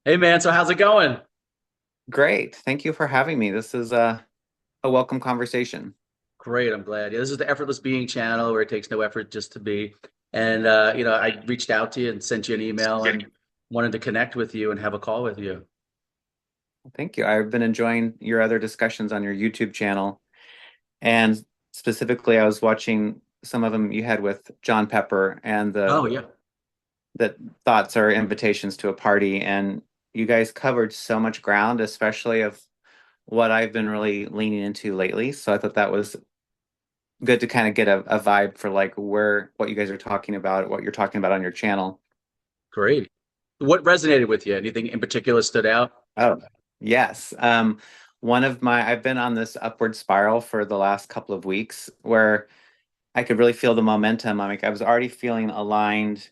Hey man, so how's it going? Great. Thank you for having me. This is a welcome conversation. Great, I'm glad. Yeah, this is the Effortless Being channel where it takes no effort just to be. And I reached out to you and sent you an email and wanted to connect with you and have a call with you. Thank you. I've been enjoying your other discussions on your YouTube channel. And specifically, I was watching some of them you had with John Pepper and Oh yeah. the thoughts are invitations to a party. And you guys covered so much ground, especially of what I've been really leaning into lately. So I thought that was good to kind of get a vibe for like where what you guys are talking about, what you're talking about on your channel. Great. What resonated with you? Anything in particular stood out? Oh, yes. One of my, I've been on this upward spiral for the last couple of weeks where I could really feel the momentum. I was already feeling aligned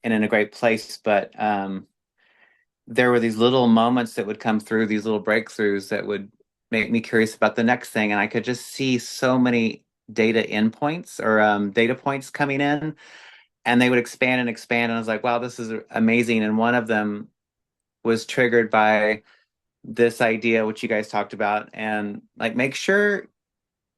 and in a great place, but there were these little moments that would come through, these little breakthroughs that would make me curious about the next thing. And I could just see so many data endpoints or data points coming in, and they would expand and expand. And I was like, wow, this is amazing. And one of them was triggered by this idea which you guys talked about, and like make sure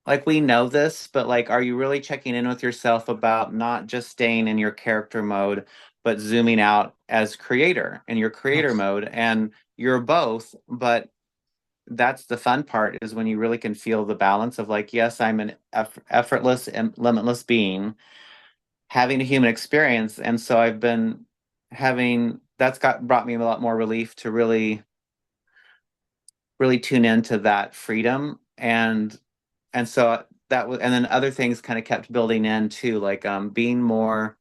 like we know this, but like are you really checking in with yourself about not just staying in your character mode but zooming out as creator in your creator Yes. mode? And you're both, but that's the fun part, is when you really can feel the balance of like, yes, I'm an effortless and limitless being having a human experience. And so I've been having that's got brought me a lot more relief to really tune into that freedom. And so that was, and then other things kind of kept building in too, like being more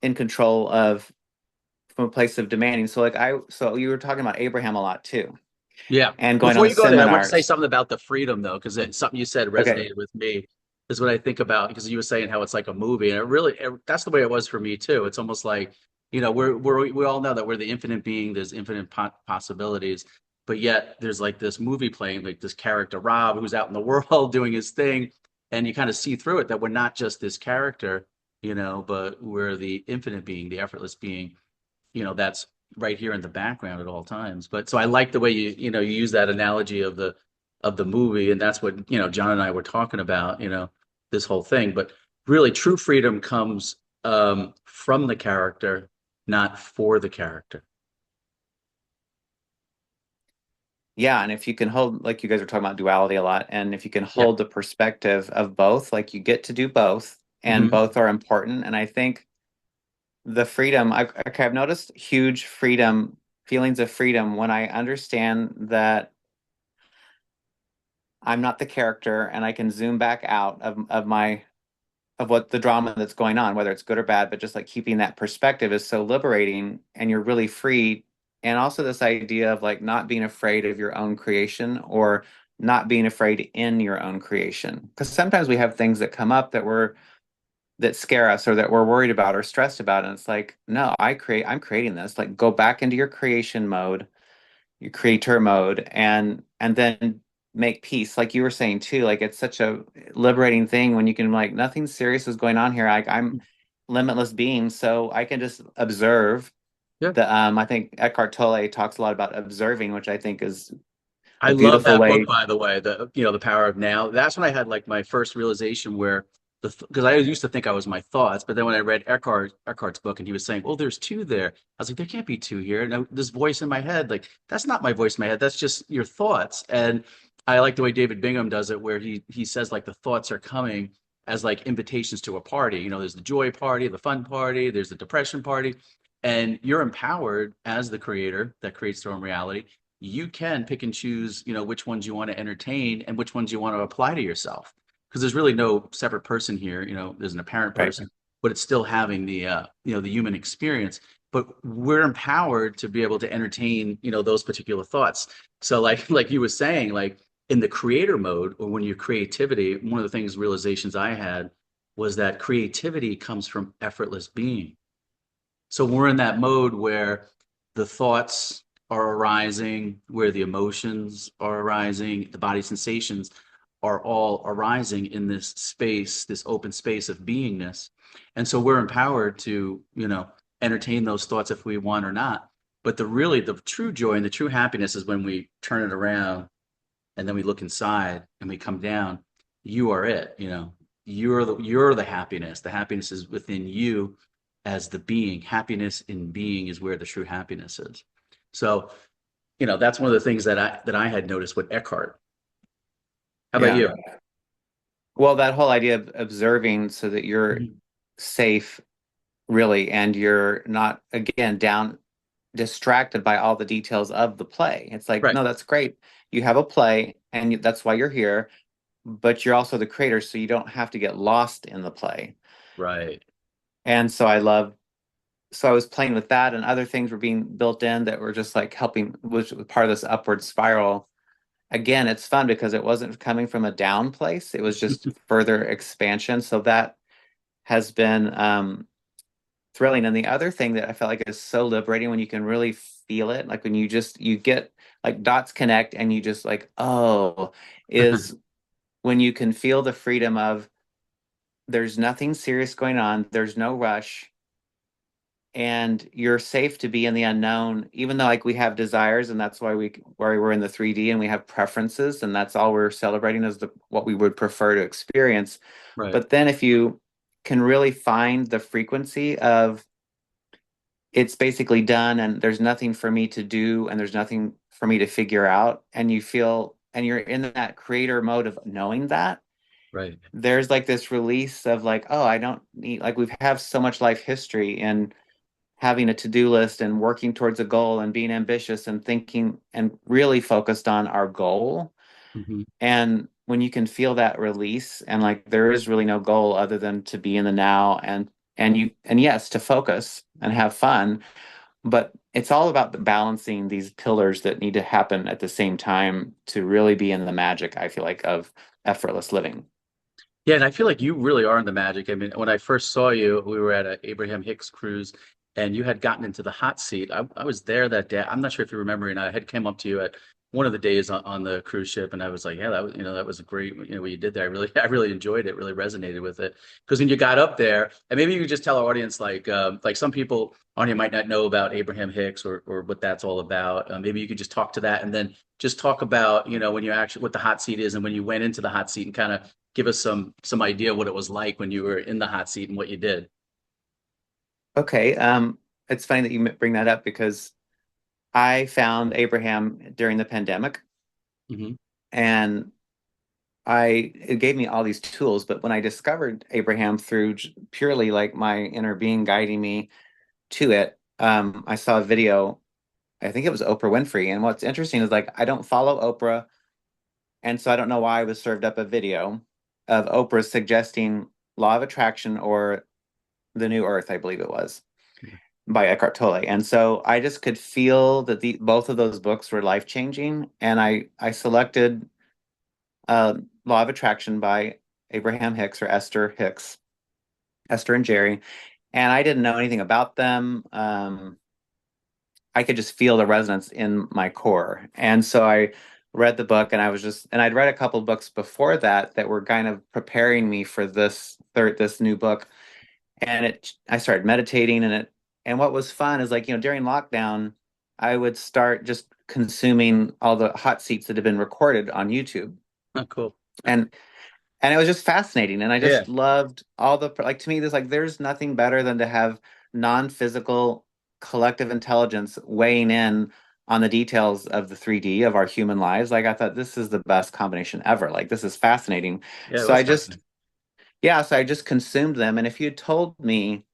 in control of, from a place of demanding. So like so you were talking about Abraham a lot too, Yeah. and going on Before the you go there, I want to say seminars. something about the freedom though, because it's something you said Okay. resonated with me. Is what I think about because you were saying how it's like a movie, and that's the way it was for me too. It's almost like, we all know that we're the infinite being. There's infinite possibilities, but yet there's like this movie playing, like this character Rob who's out in the world doing his thing, and you kind of see through it that we're not just this character, but we're the infinite being, the effortless being, that's right here in the background at all times. But so I like the way you use that analogy of the movie, and that's what, John and I were talking about, this whole thing. But really, true freedom comes from the character, not for the character. Yeah, and if you can hold, like you guys are talking about duality a lot, and if you can Yeah. hold the perspective of both, like you get to do both, and Hmm. both are important. And I think the freedom, I've noticed huge freedom, feelings of freedom when I understand that I'm not the character and I can zoom back out of what the drama that's going on, whether it's good or bad, but just like keeping that perspective is so liberating, and you're really free. And also this idea of like not being afraid of your own creation, or not being afraid in your own creation. Because sometimes we have things that come up that scare us or that we're worried about or stressed about. And it's like, no, I'm creating this. Like go back into your creation mode, your creator mode, and then make peace, like you were saying too. Like it's such a liberating thing when you can, like, nothing serious is going on here, like I'm limitless being, so I can just observe. Yeah. The I think Eckhart Tolle talks a lot about observing, which I think is I a love beautiful that book, way. by the way, the power of now. That's when I had like my first realization where because I used to think I was my thoughts, but then when I read Eckhart's book and he was saying, "Oh, there's two there," I was like, "There can't be two here." And this voice in my head, like, that's not my voice in my head. That's just your thoughts. And I like the way David Bingham does it, where he says like the thoughts are coming as like invitations to a party. There's the joy party, the fun party, there's the depression party, and you're empowered as the creator that creates their own reality. You can pick and choose, which ones you want to entertain and which ones you want to apply to yourself. Because there's really no separate person here. There's an apparent Right. person, but it's still having the human experience. But we're empowered to be able to entertain, those particular thoughts. So like you were saying, like in the creator mode or when your creativity, one of the things realizations I had was that creativity comes from effortless being. So we're in that mode where the thoughts are arising, where the emotions are arising, the body sensations are all arising in this space, this open space of beingness. And so we're empowered to, entertain those thoughts if we want or not. But the true joy and the true happiness is when we turn it around and then we look inside and we come down. You are it, you know. You're the happiness. The happiness is within you as the being. Happiness in being is where the true happiness is. So, that's one of the things that I had noticed with Eckhart. How about Yeah. you? Well, that whole idea of observing so that you're Mhm. safe, really, and you're not, again, down distracted by all the details of the play. It's like, Right, no, that's great. You have a play, and that's why you're here, but you're also the creator, so you don't have to get lost in the play. right. And so I was playing with that, and other things were being built in that were just like helping, which was part of this upward spiral. Again, it's fun because it wasn't coming from a down place, it was just further expansion. So that has been thrilling. And the other thing that I felt like is so liberating when you can really feel it, like when you get like dots connect and you just like, oh, is when you can feel the freedom of there's nothing serious going on, there's no rush, and you're safe to be in the unknown, even though like we have desires, and that's why we're in the 3D and we have preferences, and that's all we're celebrating is the what we would prefer to experience. Right, But then if you can really find the frequency of it's basically done and there's nothing for me to do and there's nothing for me to figure out, and you feel and you're in that creator mode of knowing that right. there's like this release of like, oh, I don't need, like we've have so much life history in having a to-do list and working towards a goal and being ambitious and thinking and really focused on our goal. Hmm. And when you can feel that release and like there is really no goal other than to be in the now and yes, to focus and have fun, but it's all about the balancing these pillars that need to happen at the same time to really be in the magic, I feel like, of effortless living. Yeah, and I feel like you really are in the magic. I mean, when I first saw you, we were at a Abraham Hicks cruise, and you had gotten into the hot seat. I was there that day. I'm not sure if you remember, and I had came up to you at one of the days on the cruise ship, and I was like, "Yeah, that was a great, what you did there. I really, I really enjoyed it. Really resonated with it." Because when you got up there, and maybe you could just tell our audience, like some people on here might not know about Abraham Hicks or what that's all about. Maybe you could just talk to that, and then just talk about, when you actually what the hot seat is, and when you went into the hot seat, and kind of give us some idea what it was like when you were in the hot seat and what you did. Okay, it's funny that you bring that up because I found Abraham during the pandemic, Hmm. and it gave me all these tools. But when I discovered Abraham through purely like my inner being guiding me to it, I saw a video. I think it was Oprah Winfrey. And what's interesting is like I don't follow Oprah, and so I don't know why I was served up a video of Oprah suggesting Law of Attraction or The New Earth, I believe it was, by Eckhart Tolle. And so I just could feel that the both of those books were life changing. And I selected Law of Attraction by Abraham Hicks or Esther Hicks, Esther and Jerry. And I didn't know anything about them. I could just feel the resonance in my core. And so I read the book, and and I'd read a couple of books before that that were kind of preparing me for this new book. And I started meditating, and what was fun is like, during lockdown, I would start just consuming all the hot seats that had been recorded on YouTube. Oh, cool. And and it was just fascinating, and I Yeah. just loved all the like to me there's nothing better than to have non-physical collective intelligence weighing in on the details of the 3D of our human lives. Like I thought this is the best combination ever. Like this is fascinating. Yeah, it So was I just fascinating. yeah, so I just consumed them. And if you told me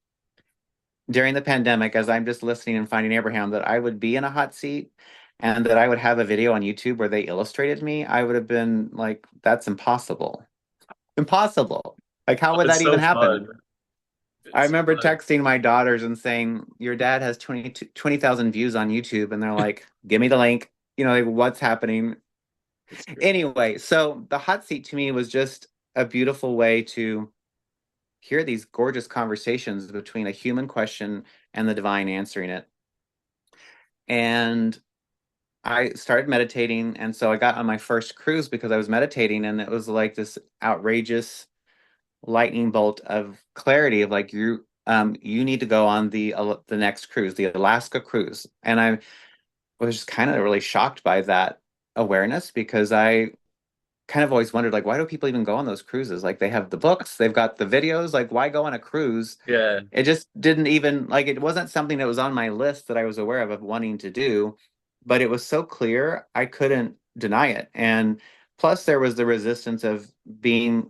during the pandemic, as I'm just listening and finding Abraham, that I would be in a hot seat and that I would have a video on YouTube where they illustrated me, I would have been like, that's impossible. Impossible. Like, how Oh, would it's that even so fun. happen? I It's so remember fun. texting my daughters and saying, your dad has 20,000 views on YouTube. And they're like, give me the link. Like, what's happening? It's great. Anyway, so the hot seat to me was just a beautiful way to hear these gorgeous conversations between a human question and the divine answering it. And I started meditating. And so I got on my first cruise because I was meditating, and it was like this outrageous lightning bolt of clarity of like you need to go on the next cruise, the Alaska cruise. And I was just kind of really shocked by that awareness because I kind of always wondered, like, why do people even go on those cruises? Like, they have the books, they've got the videos, like, why go on a cruise? Yeah. It just didn't even, like, it wasn't something that was on my list that I was aware of wanting to do, but it was so clear I couldn't deny it. And plus, there was the resistance of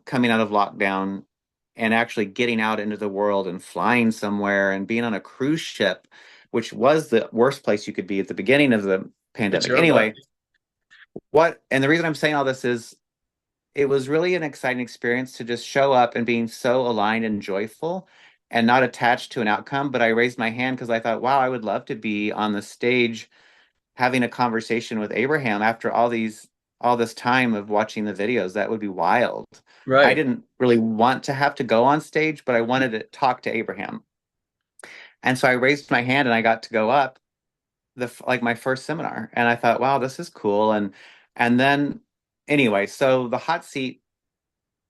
coming out of lockdown and actually getting out into the world and flying somewhere and being on a cruise ship, which was the worst place you could be at the beginning of the It pandemic. sure was. Anyway, and the reason I'm saying all this is it was really an exciting experience to just show up and being so aligned and joyful and not attached to an outcome. But I raised my hand because I thought, wow, I would love to be on the stage having a conversation with Abraham after all this time of watching the videos. That would be wild. I Right. didn't really want to have to go on stage, but I wanted to talk to Abraham. And so I raised my hand and I got to go up like my first seminar. And I thought, wow, this is cool. And then anyway, so the hot seat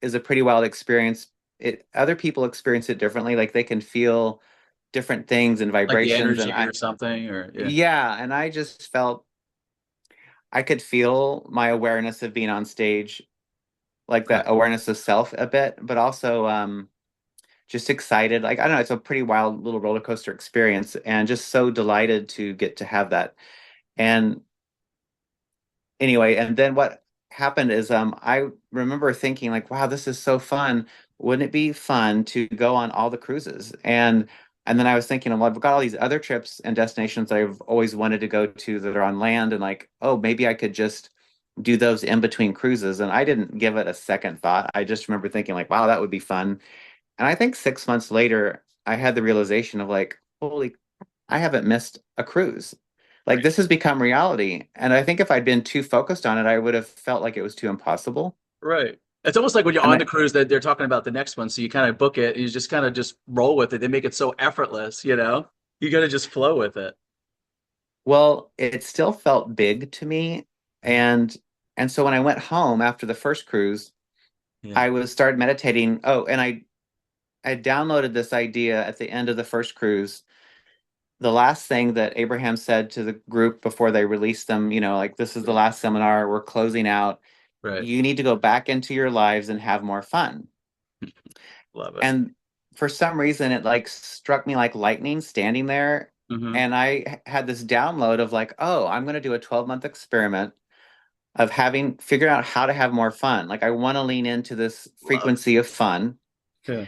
is a pretty wild experience. Other people experience it differently. Like they can feel different things and Like the vibrations. And energy I, or something, or yeah. yeah, and I just felt I could feel my awareness of being on stage, like that Right. awareness of self a bit, but also just excited. Like I don't know, it's a pretty wild little roller coaster experience, and just so delighted to get to have that. And anyway, and then what happened is I remember thinking like, wow, this is so fun. Wouldn't it be fun to go on all the cruises? And then I was thinking, well, I've got all these other trips and destinations I've always wanted to go to that are on land, and like, oh, maybe I could just do those in between cruises. And I didn't give it a second thought. I just remember thinking like, wow, that would be fun. And I think 6 months later, I had the realization of like, holy, I haven't missed a cruise. Like Right. this has become reality. And I think if I'd been too focused on it, I would have felt like it was too impossible. Right. It's almost like when you're And on the I, cruise that they're talking about the next one. So you kind of book it and you just kind of just roll with it. They make it so effortless, you know? You got to just flow with it. well, it still felt big to me. And and so when I went home after the first cruise, Yeah. I was started meditating. Oh, and I downloaded this idea at the end of the first cruise. The last thing that Abraham said to the group before they released them, like this is the last seminar, we're closing out. Right. You need to go back into your lives and have more fun. Love it. And for some reason, it like struck me like lightning standing there. Hmm. And I had this download of like, oh, I'm going to do a 12-month experiment of having figured out how to have more fun. Like, I want to lean into this Love frequency of fun. it. Yeah.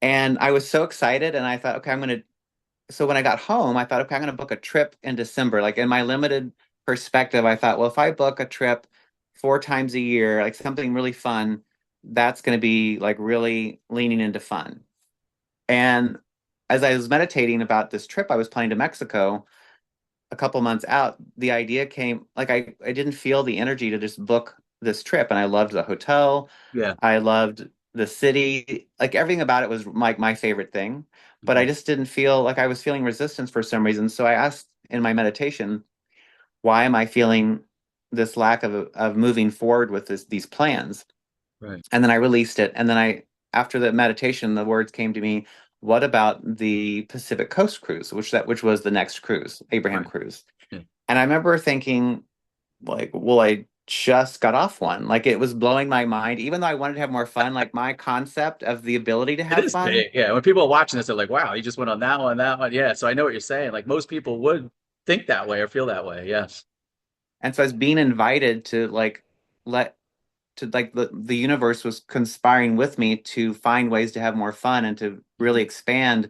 And I was so excited. And I thought, okay, so when I got home, I thought, okay, I'm going to book a trip in December. Like, in my limited perspective, I thought, well, if I book a trip 4 times a year, like something really fun, that's going to be like really leaning into fun. And as I was meditating about this trip I was planning to Mexico a couple months out, the idea came like I didn't feel the energy to just book this trip. And I loved the hotel. Yeah. I loved the city. Like everything about it was my favorite thing. But I Hmm. just didn't feel like I was feeling resistance for some reason. So I asked in my meditation, why am I feeling this lack of moving forward with these plans? Right. And then I released it. And then after the meditation, the words came to me, what about the Pacific Coast cruise, which was the next cruise, Abraham Right. cruise. Yeah. And I remember thinking, like, well, I just got off one. Like it was blowing my mind, even though I wanted to have more fun, like my concept of the ability to It have is fun. big. Yeah. When people are watching this, they're like, wow, you just went on that one, that one. Yeah. So I know what you're saying. Like most people would think that way or feel that way. Yes. And so I was being invited to let the universe was conspiring with me to find ways to have more fun and to really Hmm. expand.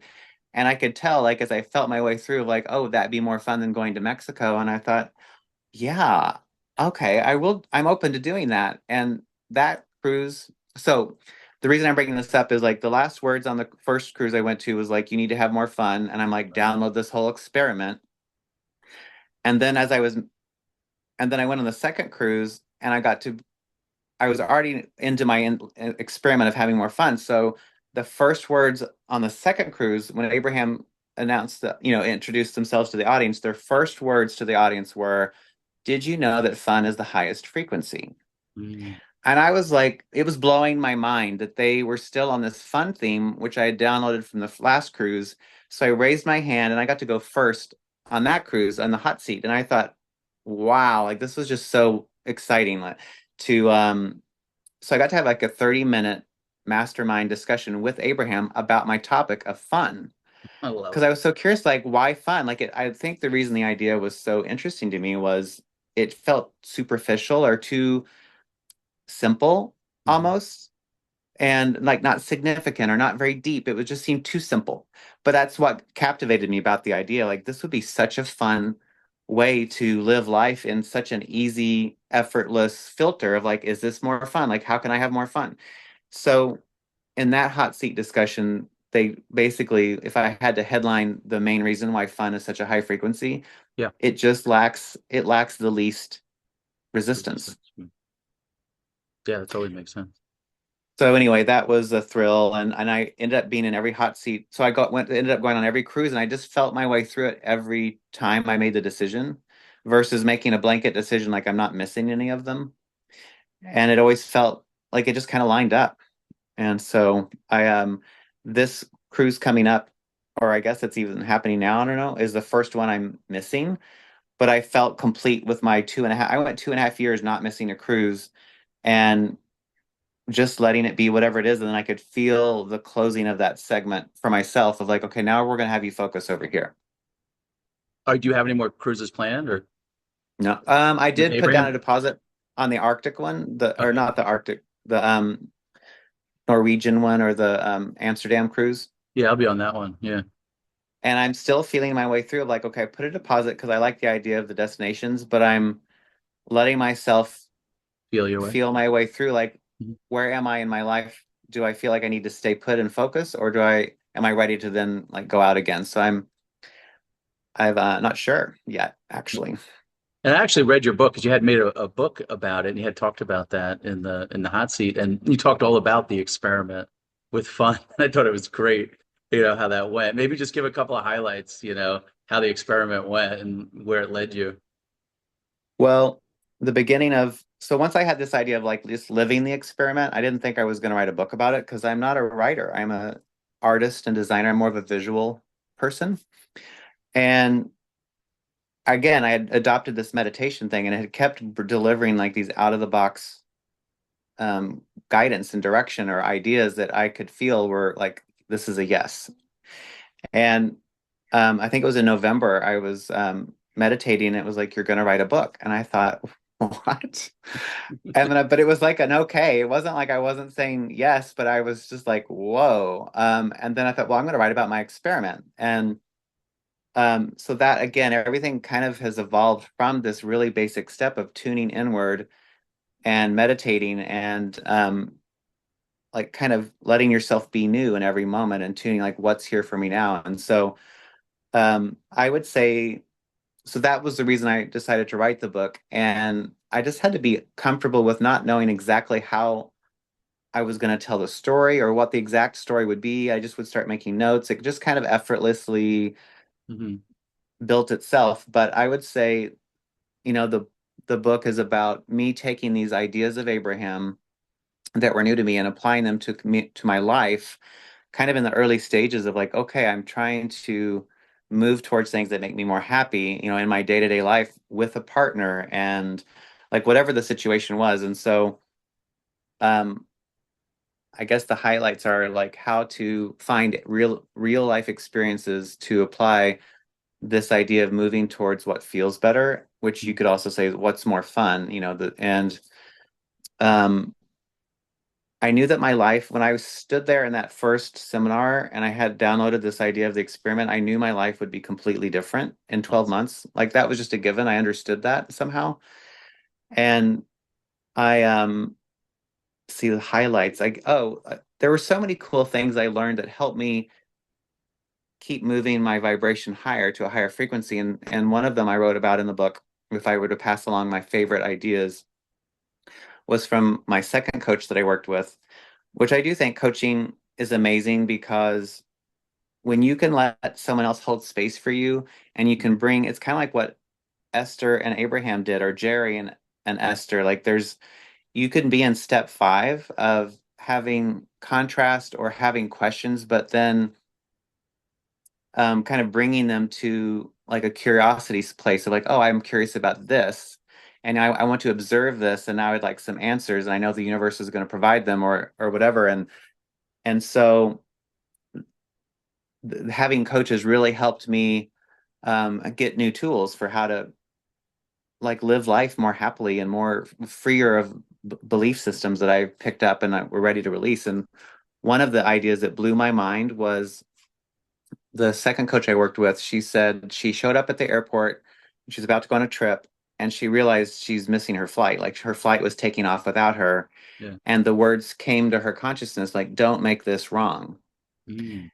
And I could tell, like, as I felt my way through, like, oh, that'd be more fun than going to Mexico. And I thought, yeah, okay, I'm open to doing that. And that cruise, so the reason I'm bringing this up is like the last words on the first cruise I went to was like, you need to have more fun. And I'm like, Right. download this whole experiment. And then and then I went on the second cruise and I was already into my experiment of having more fun. So the first words on the second cruise, when Abraham announced that, introduced themselves to the audience, their first words to the audience were, "Did you know that fun is the highest frequency?" Mm. And I was like, it was blowing my mind that they were still on this fun theme, which I had downloaded from the last cruise. So I raised my hand and I got to go first on that cruise on the hot seat. And I thought, wow, like this was just so exciting to so I got to have like a 30-minute mastermind discussion with Abraham about my topic of fun. I love Because I was so curious, like, why fun? I think the reason the idea was so interesting to me was it felt superficial or too simple it. almost, and like not significant or not very deep. It would just seem too simple. But that's what captivated me about the idea. Like, this would be such a fun way to live life in such an easy, effortless filter of like, is this more fun? Like, how can I have more fun? So in that hot seat discussion, they basically, if I had to headline the main reason why fun is such a high frequency, Yeah. it lacks the least resistance. Resistance. Yeah, that totally makes sense. So anyway, that was a thrill, and I ended up being in every hot seat. So I got went ended up going on every cruise, and I just felt my way through it every time I made the decision, versus making a blanket decision like I'm not missing any of them. And it always felt like it just kind of lined up. And so I this cruise coming up, or I guess it's even happening now, I don't know, is the first one I'm missing. But I felt complete with my 2.5. I went 2.5 years not missing a cruise and just letting it be whatever it is. And then I could feel the closing of that segment for myself of like, okay, now we're gonna have you focus over here. Do you have any more cruises planned or No. I with did put down a Abraham? deposit on the Arctic one, the or Okay. not the Arctic, the Norwegian one or the Amsterdam cruise. Yeah, I'll be on that one. Yeah. And I'm still feeling my way through of like, okay, I put a deposit because I like the idea of the destinations, but I'm letting myself Feel your way. feel my way through like, Mhm. where am I in my life? Do I feel like I need to stay put and focus, or am I ready to then like go out again? So I've not sure yet, actually. And I actually read your book because you had made a book about it and you had talked about that in the hot seat and you talked all about the experiment with fun. I thought it was great, how that went. Maybe just give a couple of highlights, how the experiment went and where it led you. Well, the beginning of so once I had this idea of like just living the experiment, I didn't think I was going to write a book about it because I'm not a writer. I'm a artist and designer. I'm more of a visual person. And again, I had adopted this meditation thing and it had kept delivering like these out of the box guidance and direction or ideas that I could feel were like, this is a yes. And I think it was in November, I was meditating. It was like, you're going to write a book. And I thought, what? But it was like an okay. It wasn't like I wasn't saying yes, but I was just like, whoa. And then I thought, well, I'm going to write about my experiment. And so that again, everything kind of has evolved from this really basic step of tuning inward and meditating and like kind of letting yourself be new in every moment and tuning like what's here for me now. And so I would say so that was the reason I decided to write the book. And I just had to be comfortable with not knowing exactly how I was going to tell the story or what the exact story would be. I just would start making notes. It just kind of effortlessly Hmm. built itself. But I would say, the book is about me taking these ideas of Abraham that were new to me and applying them to my life, kind of in the early stages of like, okay, I'm trying to move towards things that make me more happy, in my day-to-day life with a partner and like whatever the situation was. And so um I guess the highlights are like how to find real life experiences to apply this idea of moving towards what feels better, which you could also say what's more fun, and um I knew that my life, when I stood there in that first seminar and I had downloaded this idea of the experiment, I knew my life would be completely different in 12 Awesome. months. Like that was just a given. I understood that somehow. And I see the highlights. Like, there were so many cool things I learned that helped me keep moving my vibration higher to a higher frequency. And one of them I wrote about in the book, if I were to pass along my favorite ideas, was from my second coach that I worked with, which I do think coaching is amazing because when you can let someone else hold space for you and you can Mhm. bring, it's kind of like what Esther and Abraham did, or Jerry and Esther. Like you can be in step 5 of having contrast or having questions, but then kind of bringing them to like a curiosity place of like, oh, I'm curious about this, and I want to observe this, and now I'd like some answers, and I know the universe is going to provide them or whatever, and so having coaches really helped me get new tools for how to like live life more happily and more freer of belief systems that I picked up and were ready to release. And one of the ideas that blew my mind was the second coach I worked with. She said she showed up at the airport. She's about to go on a trip, and she realized she's missing her flight. Like her flight was taking off without her. Yeah. And the words came to her consciousness like, don't make this wrong. Mm.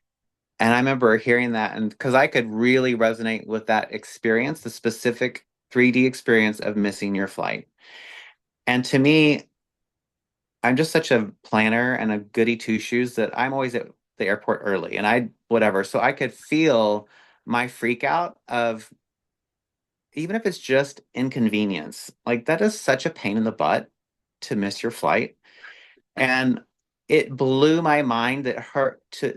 And I remember hearing that, and because I could really resonate with that experience, the specific 3D experience of missing your flight. And to me, I'm just such a planner and a goody two shoes that I'm always at the airport early and I whatever. So I could feel my freak out of even if it's just inconvenience. Like that is such a pain in the butt to miss your flight. And it blew my mind that her to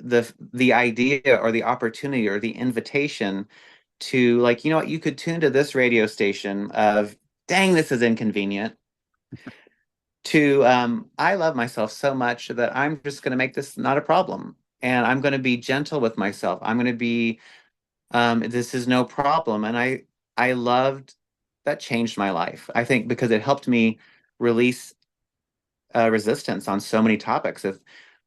the idea or the opportunity or the invitation to like, you know what, you could tune to this radio station of dang, this is inconvenient to I love myself so much that I'm just going to make this not a problem. And I'm going to be gentle with myself. I'm going to be this is no problem. And I loved that changed my life. I think because it helped me release resistance on so many topics of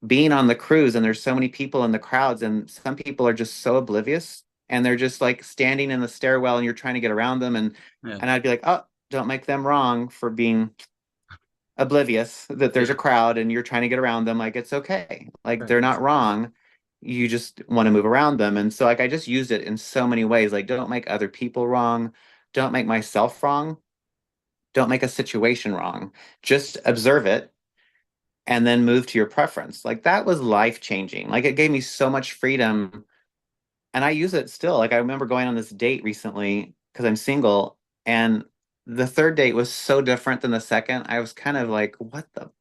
being on the cruise and there's so many people in the crowds and some people are just so oblivious and they're just like standing in the stairwell and you're trying to get around them Yeah. and I'd be like, oh, don't make them wrong for being oblivious that there's a Yeah. crowd and you're trying to get around them. Like it's okay, like Right. they're not wrong, you just want to move around them. And so like I just used it in so many ways, like don't make other people wrong, don't make myself wrong, don't make a situation wrong, just observe it and then move to your preference. Like that was life changing, like it gave me so much freedom and I use it still. Like I remember going on this date recently because I'm single, and the third date was so different than the second. I was kind of like, what the,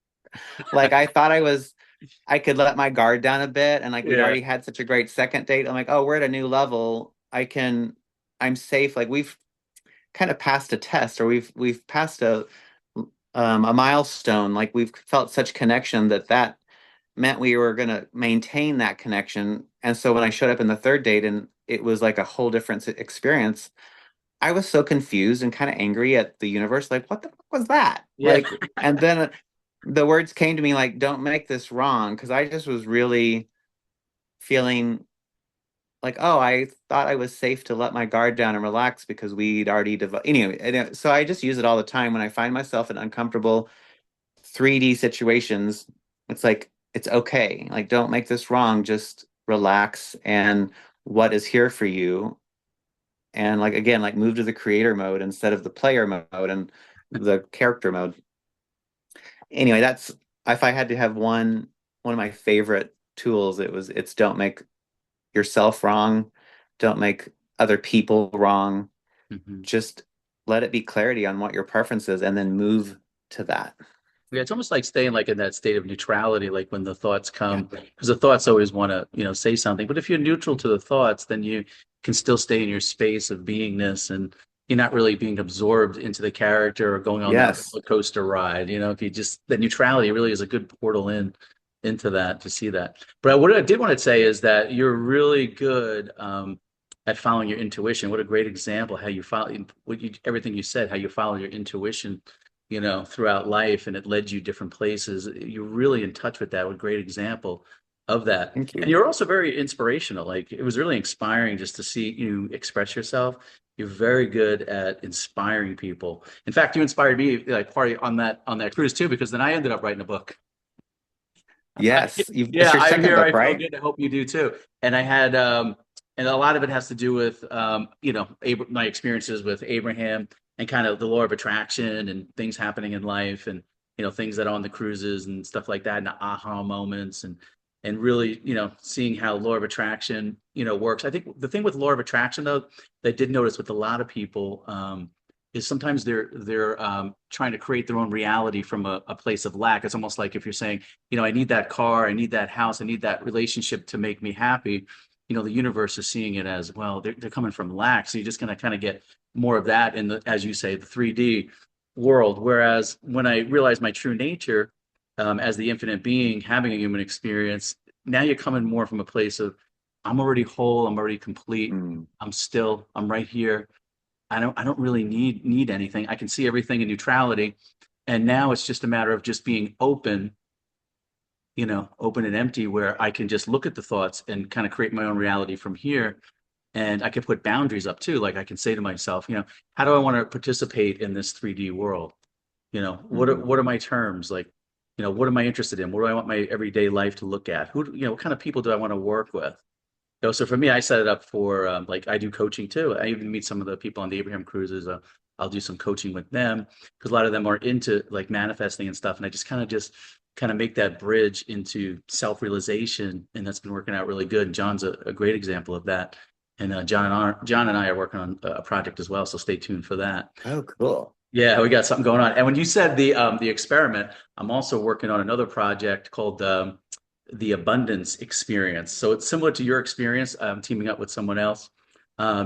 like I thought I could let my guard down a bit, and like we'd Yeah. already had such a great second date. I'm like, oh, we're at a new level. I'm safe. Like we've kind of passed a test, or we've passed a milestone. Like we've felt such connection that meant we were going to maintain that connection. And so when I showed up in the third date and it was like a whole different experience, I was so confused and kind of angry at the universe. Like, what the fuck was that? Yeah. Like, and then the words came to me like, don't make this wrong. Cause I just was really feeling like, oh, I thought I was safe to let my guard down and relax because we'd already developed. Anyway, so I just use it all the time when I find myself in uncomfortable 3D situations. It's like, it's okay. Like, don't make this wrong. Just relax and what is here for you. And like, again, like move to the creator mode instead of the player mode and the character mode. Anyway, that's if I had to have one of my favorite tools, it's don't make yourself wrong, don't make other people wrong. Mhm. Just let it be clarity on what your preference is and then move to that. Yeah, it's almost like staying like in that state of neutrality, like when the thoughts Yeah. come, because the thoughts always want to, say something. But if you're neutral to the thoughts, then you can still stay in your space of beingness and you're not really being absorbed into the character or going on that Yes. roller coaster ride. If you just that neutrality really is a good portal into that to see that. But what I did want to say is that you're really good at following your intuition. What a great example how you follow everything you said, how you follow your intuition throughout life and it led you different places. You're really in touch with that. What a great example of that. Thank And you. you're also very inspirational. Like it was really inspiring just to see you express yourself. You're very good at inspiring people. In fact, you inspired me like party on that cruise too, because then I ended up writing a book. Yes. It's Yeah, your I'm second here. book, I feel right? good. I hope you do too. And I had, and a lot of it has to do with, my experiences with Abraham and kind of the law of attraction and things happening in life and, things that are on the cruises and stuff like that and the aha moments and really, seeing how law of attraction, works. I think the thing with law of attraction though, that I did notice with a lot of people, is sometimes they're trying to create their own reality from a place of lack. It's almost like if you're saying, I need that car, I need that house, I need that relationship to make me happy. The universe is seeing it as well. They're coming from lack, so you're just going to kind of get more of that in the, as you say, the 3D world. Whereas when I realized my true nature, as the infinite being having a human experience, now you're coming more from a place of I'm already whole, I'm already complete, Mm, I'm right here. I don't really need anything. I can see everything in neutrality. And now it's just a matter of just being open, open and empty, where I can just look at the thoughts and kind of create my own reality from here. And I can put boundaries up too. Like I can say to myself, how do I want to participate in this 3D world? What are mhm. what are my terms? Like, what am I interested in? What do I want my everyday life to look at? What kind of people do I want to work with? So for me, I set it up for like I do coaching too. I even meet some of the people on the Abraham cruises. I'll do some coaching with them because a lot of them are into like manifesting and stuff. And I just kind of make that bridge into self-realization, and that's been working out really good. And John's a great example of that. And John and I are working on a project as well, so stay tuned for that. Oh, cool. Yeah, we got something going on. And when you said the experiment, I'm also working on another project called the abundance experience. So it's similar to your experience. I'm teaming up with someone else,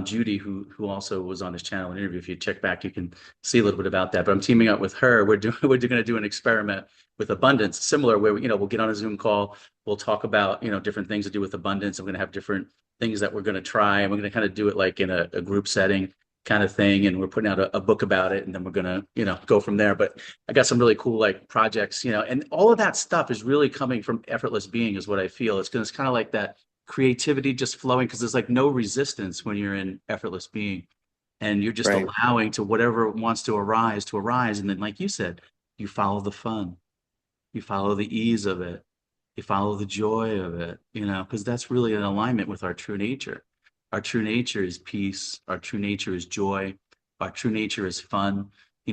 Judy, who also was on this channel and interview. If you check back, you can see a little bit about that. But I'm teaming up with her. We're going to do an experiment with abundance, similar where we'll get on a Zoom call. We'll talk about different things to do with abundance. I'm going to have different things that we're going to try, and we're going to kind of do it like in a group setting kind of thing, and we're putting out a book about it, and then we're gonna go from there. But I got some really cool like projects, and all of that stuff is really coming from effortless being is what I feel. It's because it's kind of like that creativity just flowing because there's like no resistance when you're in effortless being, and you're just Right. allowing to whatever wants to arise, and then like you said, you follow the fun, you follow the ease of it, you follow the joy of it, because that's really in alignment with our true nature. Our true nature is peace. Our true nature is joy. Our true nature is fun.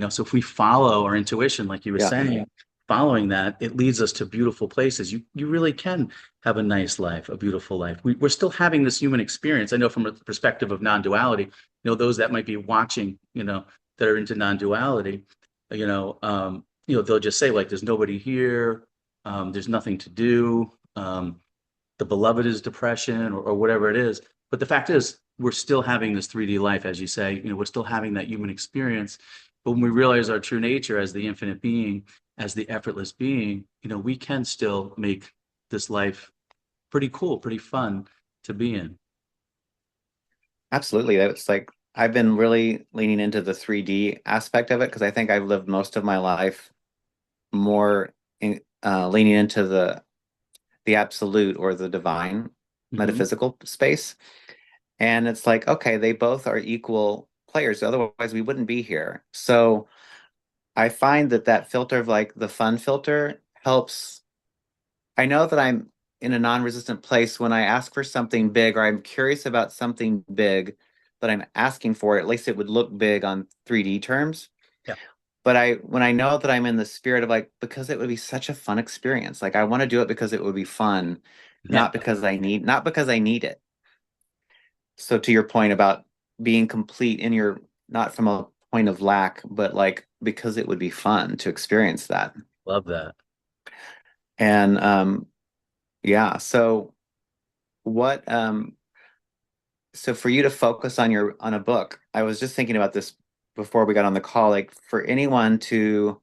So if we follow our intuition, like you were Yeah. saying, following that, it leads us to beautiful places. You really can have a nice life, a beautiful life. We're still having this human experience. I know from a perspective of non-duality, those that might be watching, that are into non-duality, they'll just say like, there's nobody here. There's nothing to do. The beloved is depression or whatever it is. But the fact is, we're still having this 3D life, as you say, we're still having that human experience. But when we realize our true nature as the infinite being, as the effortless being, we can still make this life pretty cool, pretty fun to be in. Absolutely. That's like I've been really leaning into the 3D aspect of it because I think I've lived most of my life more leaning into the absolute or the divine Hmm. metaphysical space. And it's like, okay, they both are equal players. Otherwise, we wouldn't be here. So I find that filter of like the fun filter helps. I know that I'm in a non-resistant place when I ask for something big or I'm curious about something big that I'm asking for, at least it would look big on 3D terms. Yeah. But when I know that I'm in the spirit of like, because it would be such a fun experience. Like I want to do it because it would be fun, Yeah. not because I need it. So to your point about being complete in your, not from a point of lack, but like because it would be fun to experience that. Love that. And yeah, so what so for you to focus on your on a book, I was just thinking about this before we got on the call, like for anyone to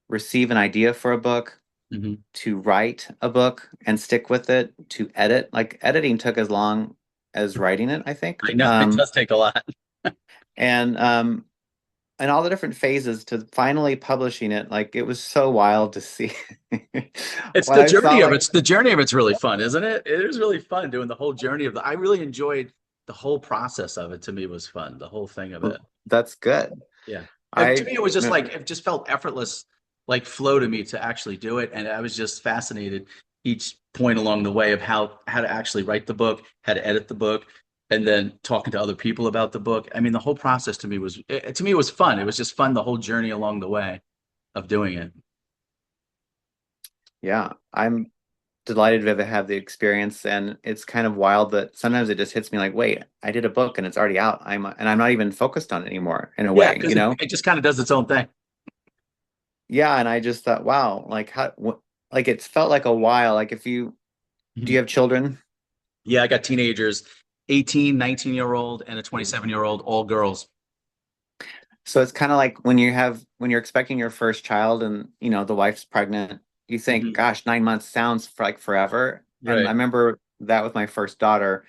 receive an idea for a book, Hmm. to write a book and stick with it, to edit, like editing took as long as writing it, I think. I know it does take a lot. And and all the different phases to finally publishing it, like it was so wild to see. It's When the I saw journey of like, it's the journey of it's really fun, isn't it? It is really fun doing the whole journey of I really enjoyed the whole process of it. To me, was fun. The whole thing of it. that's good. Yeah. To I me, it was just like it just felt effortless, like flow to me to actually do it, and I was just fascinated each point along the way of how to actually write the book, how to edit the book, and then talking to other people about the book. I mean, the whole process to me was fun. It was just fun the whole journey along the way of doing it. yeah, I'm delighted to have the experience. And it's kind of wild that sometimes it just hits me like, wait, I did a book and it's already out. I'm not even focused on it anymore in a Yeah, way, because it just kind of does its own thing. Yeah, and I just thought, wow, like like it's felt like a while. Like if you do you Mhm. have children? Yeah, I got teenagers, 18, 19-year-old and a 27-year-old, all girls. So it's kind of like when you're expecting your first child and the wife's pregnant, you think, Hmm. gosh, 9 months sounds like forever. And I Right. remember that with my first daughter.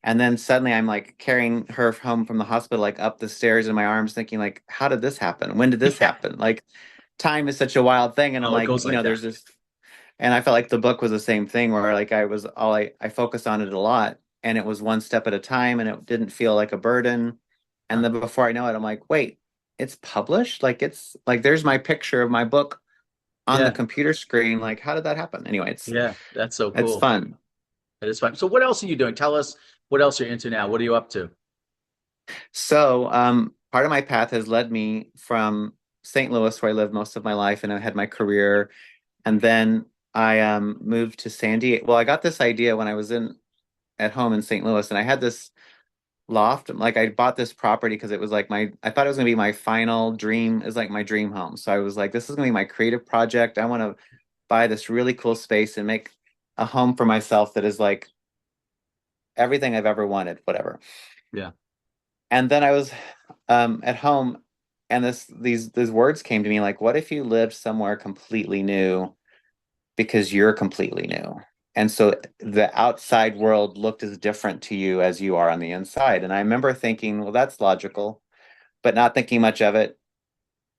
And then suddenly I'm like carrying her home from the hospital, like up the stairs in my arms, thinking like, how did this happen? When did this Yeah. happen? Like time is such a wild thing. And I'm Oh, it like, goes like that. there's this, and I felt like the book was the same thing where like I focused on it a lot and it was one step at a time and it didn't feel like a burden. And Huh. then before I know it, I'm like, wait, it's published? Like it's like there's my picture of my book on the Yeah. computer screen. Like, how did that happen? Anyway, Yeah. That's so it's cool. fun. That is fun. So what else are you doing? Tell us what else you're into now. What are you up to? So, part of my path has led me from St. Louis, where I lived most of my life, and I had my career. And then I moved to San Diego. Well, I got this idea when I was in at home in St. Louis, and I had this loft. Like I bought this property because it was like I thought it was gonna be my final dream, is like my dream home. So I was like, this is gonna be my creative project. I want to buy this really cool space and make a home for myself that is like everything I've ever wanted, whatever. Yeah. And then I was at home, and these words came to me like, what if you lived somewhere completely new because you're completely new? And so the outside world looked as different to you as you are on the inside. And I remember thinking, well, that's logical, but not thinking much of it.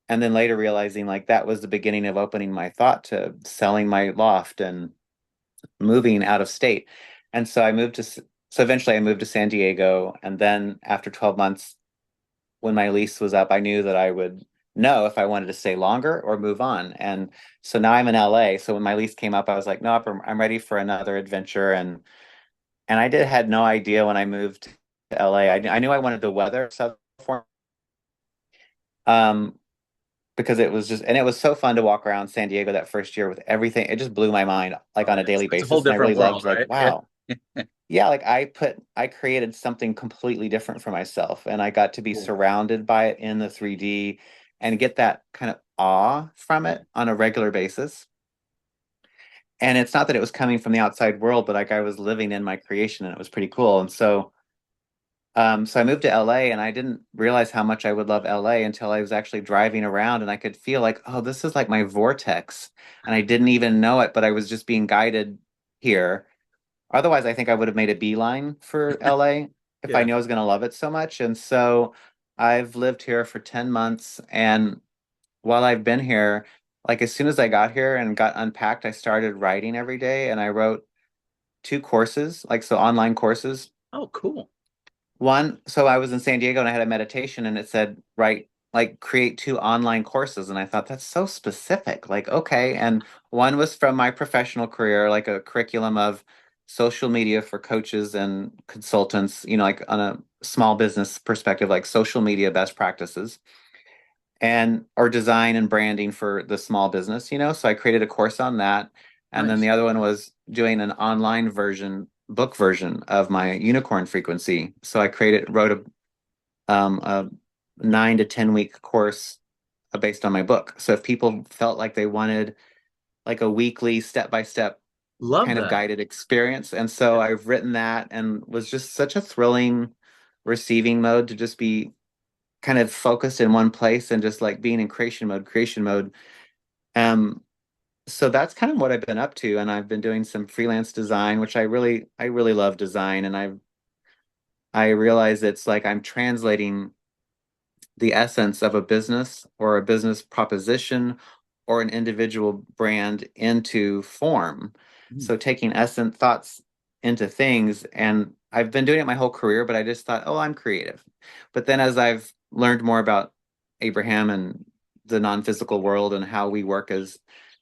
And then later realizing like that was the beginning of opening my thought to selling my loft and moving out of state. And so so eventually I moved to San Diego. And then after 12 months, when my lease was up, I knew that I would know if I wanted to stay longer or move on. And so now I'm in LA. So when my lease came up, I was like, no, I'm ready for another adventure. And I did had no idea when I moved to LA. I knew I wanted the weather of Southern California. Um, because it was just and it was so fun to walk around San Diego that first year with everything. It just blew my mind like Oh on yeah. a daily It's a whole basis. And I different really loved world, like, right? Yeah. wow. Yeah, like I created something completely different for myself and I got to be Cool. surrounded by it in the 3D and get that kind of awe from it on a regular basis. And it's not that it was coming from the outside world, but like I was living in my creation and it was pretty cool. And so I moved to LA and I didn't realize how much I would love LA until I was actually driving around and I could feel like, oh, this is like my vortex. And I didn't even know it, but I was just being guided here. Otherwise, I think I would have made a beeline for LA if I Yeah. knew I was going to love it so much. And so I've lived here for 10 months. And while I've been here, like as soon as I got here and got unpacked, I started writing every day and I wrote two courses, like so online courses. Oh, cool. One, so I was in San Diego and I had a meditation and it said, write, like create two online courses. And I thought that's so specific. Like, okay. And one was from my professional career, like a curriculum of social media for coaches and consultants, like on a small business perspective, like social media best practices and or design and branding for the small business. So I created a course on that. And then Nice. the other one was doing an online book version of my unicorn frequency. So I wrote a 9 to 10 week course based on my book. So if people felt like they wanted like a weekly step by step Love kind of that. guided experience. And so Yeah. I've written that and was just such a thrilling receiving mode to just be kind of focused in one place and just like being in creation mode. Um, so that's kind of what I've been up to. And I've been doing some freelance design, which I really love design. And I realize it's like I'm translating the essence of a business or a business proposition or an individual brand into form. Mm. So taking essence thoughts into things. And I've been doing it my whole career, but I just thought, oh, I'm creative. But then as I've learned more about Abraham and the non-physical world and how we work as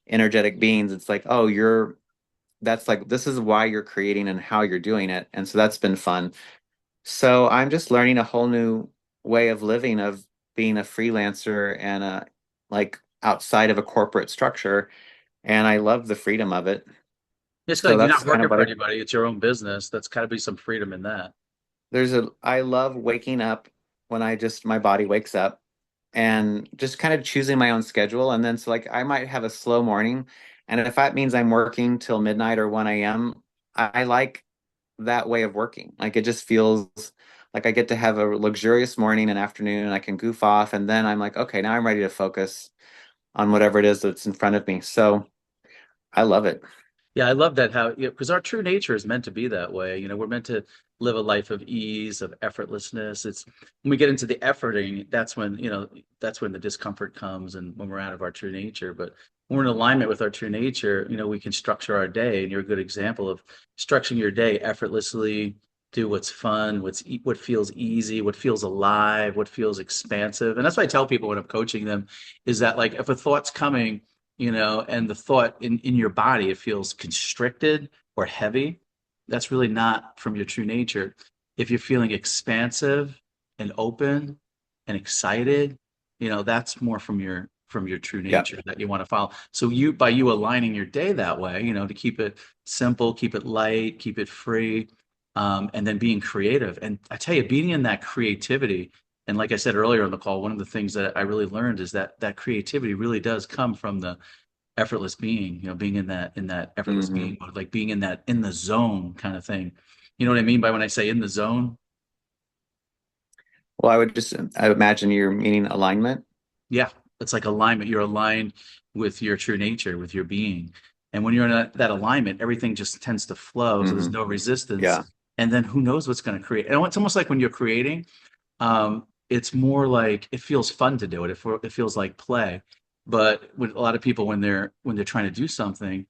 energetic beings, it's like, oh, that's like, this is why you're creating and how you're doing it. And so that's been fun. So I'm just learning a whole new way of living, of being a freelancer and like outside of a corporate structure. And I love the freedom of it. It's So like you're that's not kind working of what for I anybody. It's your own business. That's got to be some freedom in that. I love waking up when my body wakes up and just kind of choosing my own schedule. And then so like I might have a slow morning. And if that means I'm working till midnight or 1 a.m., I like that way of working. Like it just feels like I get to have a luxurious morning and afternoon and I can goof off. And then I'm like, okay, now I'm ready to focus on whatever it is that's in front of me. So I love it. Yeah, I love that how, because our true nature is meant to be that way. We're meant to live a life of ease, of effortlessness. It's when we get into the efforting, that's when the discomfort comes and when we're out of our true nature. But when we're in alignment with our true nature, we can structure our day. And you're a good example of structuring your day effortlessly, do what's fun, what feels easy, what feels alive, what feels expansive. And that's what I tell people when I'm coaching them is that like if a thought's coming, and the thought in your body, it feels constricted or heavy. That's really not from your true nature. If you're feeling expansive and open and excited, that's more from your true Yeah. nature that you want to follow. So by you aligning your day that way, to keep it simple, keep it light, keep it free, and then being creative. And I tell you, being in that creativity, and like I said earlier on the call, one of the things that I really learned is that creativity really does come from the effortless being, being in that effortless Hmm. being mode, like being in the zone kind of thing. You know what I mean by when I say in the zone? Well, I would imagine you're meaning alignment. Yeah, it's like alignment. You're aligned with your true nature, with your being. And when you're in that alignment, everything just tends to flow. So there's Hmm. no resistance. Yeah. And then who knows what's going to create? And it's almost like when you're creating, it's more like it feels fun to do it. It feels like play. But with a lot of people, when they're trying to do something,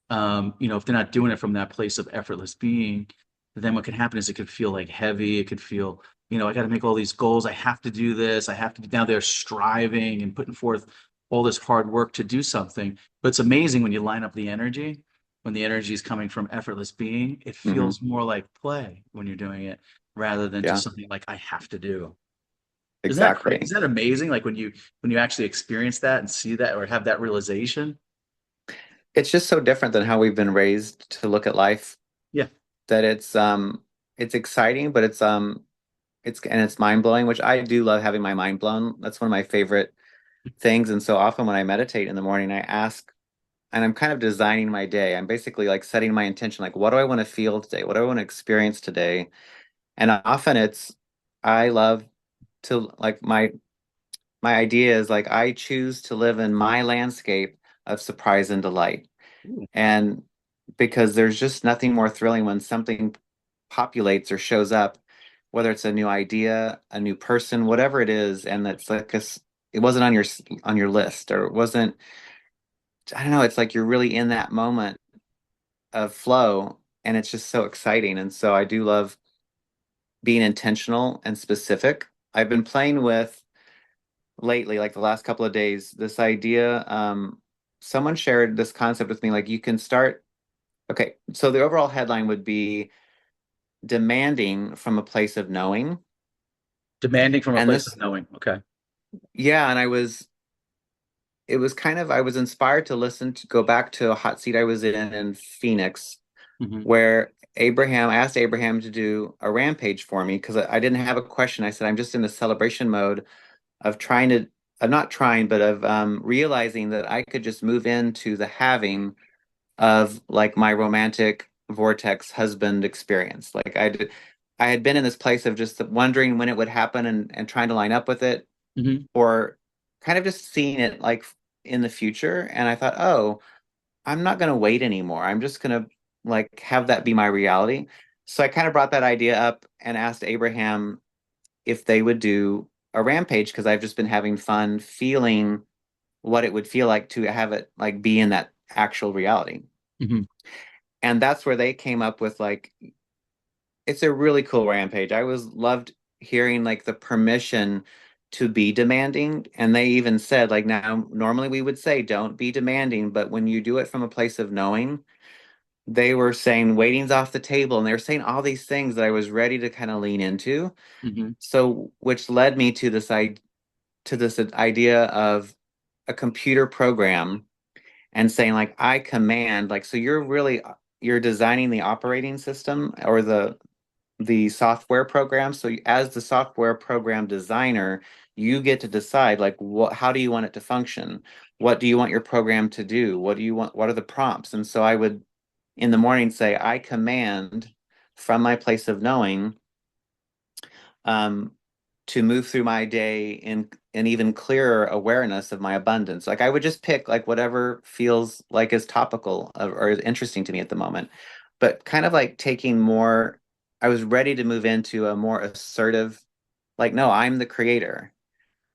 if they're not doing it from that place of effortless being, then what can happen is it could feel like heavy. It could feel, I got to make all these goals. I have to do this. I have to. Now they're striving and putting forth all this hard work to do something. But it's amazing when you line up the energy. When the energy is coming from effortless being, it Hmm. feels more like play when you're doing it rather than just Yeah, something like I have to do. Isn't that crazy? exactly. Isn't that amazing? Like when you actually experience that and see that or have that realization. It's just so different than how we've been raised to look at life Yeah. that it's exciting, but it's mind blowing, which I do love having my mind blown. That's one of my favorite things. And so often when I meditate in the morning, I ask, and I'm kind of designing my day. I'm basically like setting my intention, like what do I want to feel today? What do I want to experience today? And often I love to like my idea is like I choose to live in my landscape of surprise and delight. Ooh. And because there's just nothing more thrilling when something populates or shows up, whether it's a new idea, a new person, whatever it is, and it's like it wasn't on your list or it wasn't, I don't know, it's like you're really in that moment of flow and it's just so exciting. And so I do love being intentional and specific. I've been playing with lately, like the last couple of days, this idea. Someone shared this concept with me, like you can start. Okay, so the overall headline would be demanding from a place of knowing. Demanding from a And place of this, knowing. Okay. yeah, and it was kind of, I was inspired to go back to a hot seat I was in Phoenix, Hmm. where I asked Abraham to do a rampage for me because I didn't have a question. I said, I'm just in the celebration mode of of not trying, but of realizing that I could just move into the having of like my romantic vortex husband experience. I had been in this place of just wondering when it would happen and trying to line up with it Hmm. or kind of just seeing it like in the future. And I thought, oh, I'm not going to wait anymore. I'm just going to like have that be my reality. So I kind of brought that idea up and asked Abraham if they would do a rampage because I've just been having fun feeling what it would feel like to have it like be in that actual reality. Hmm. And that's where they came up with like it's a really cool rampage. I was loved hearing like the permission to be demanding. And they even said, like, now normally we would say don't be demanding, but when you do it from a place of knowing, they were saying waiting's off the table. And they were saying all these things that I was ready to kind of lean into. Hmm. So which led me to this idea of a computer program. and saying like I command, like, so you're designing the operating system or the software program. So as the software program designer, you get to decide like how do you want it to function? What do you want your program to do? What do you want? What are the prompts? And so I would in the morning say, I command from my place of knowing um, to move through my day in an even clearer awareness of my abundance. Like I would just pick like whatever feels like is topical or is interesting to me at the moment, but kind of like taking more. I was ready to move into a more assertive, like, no, I'm the creator.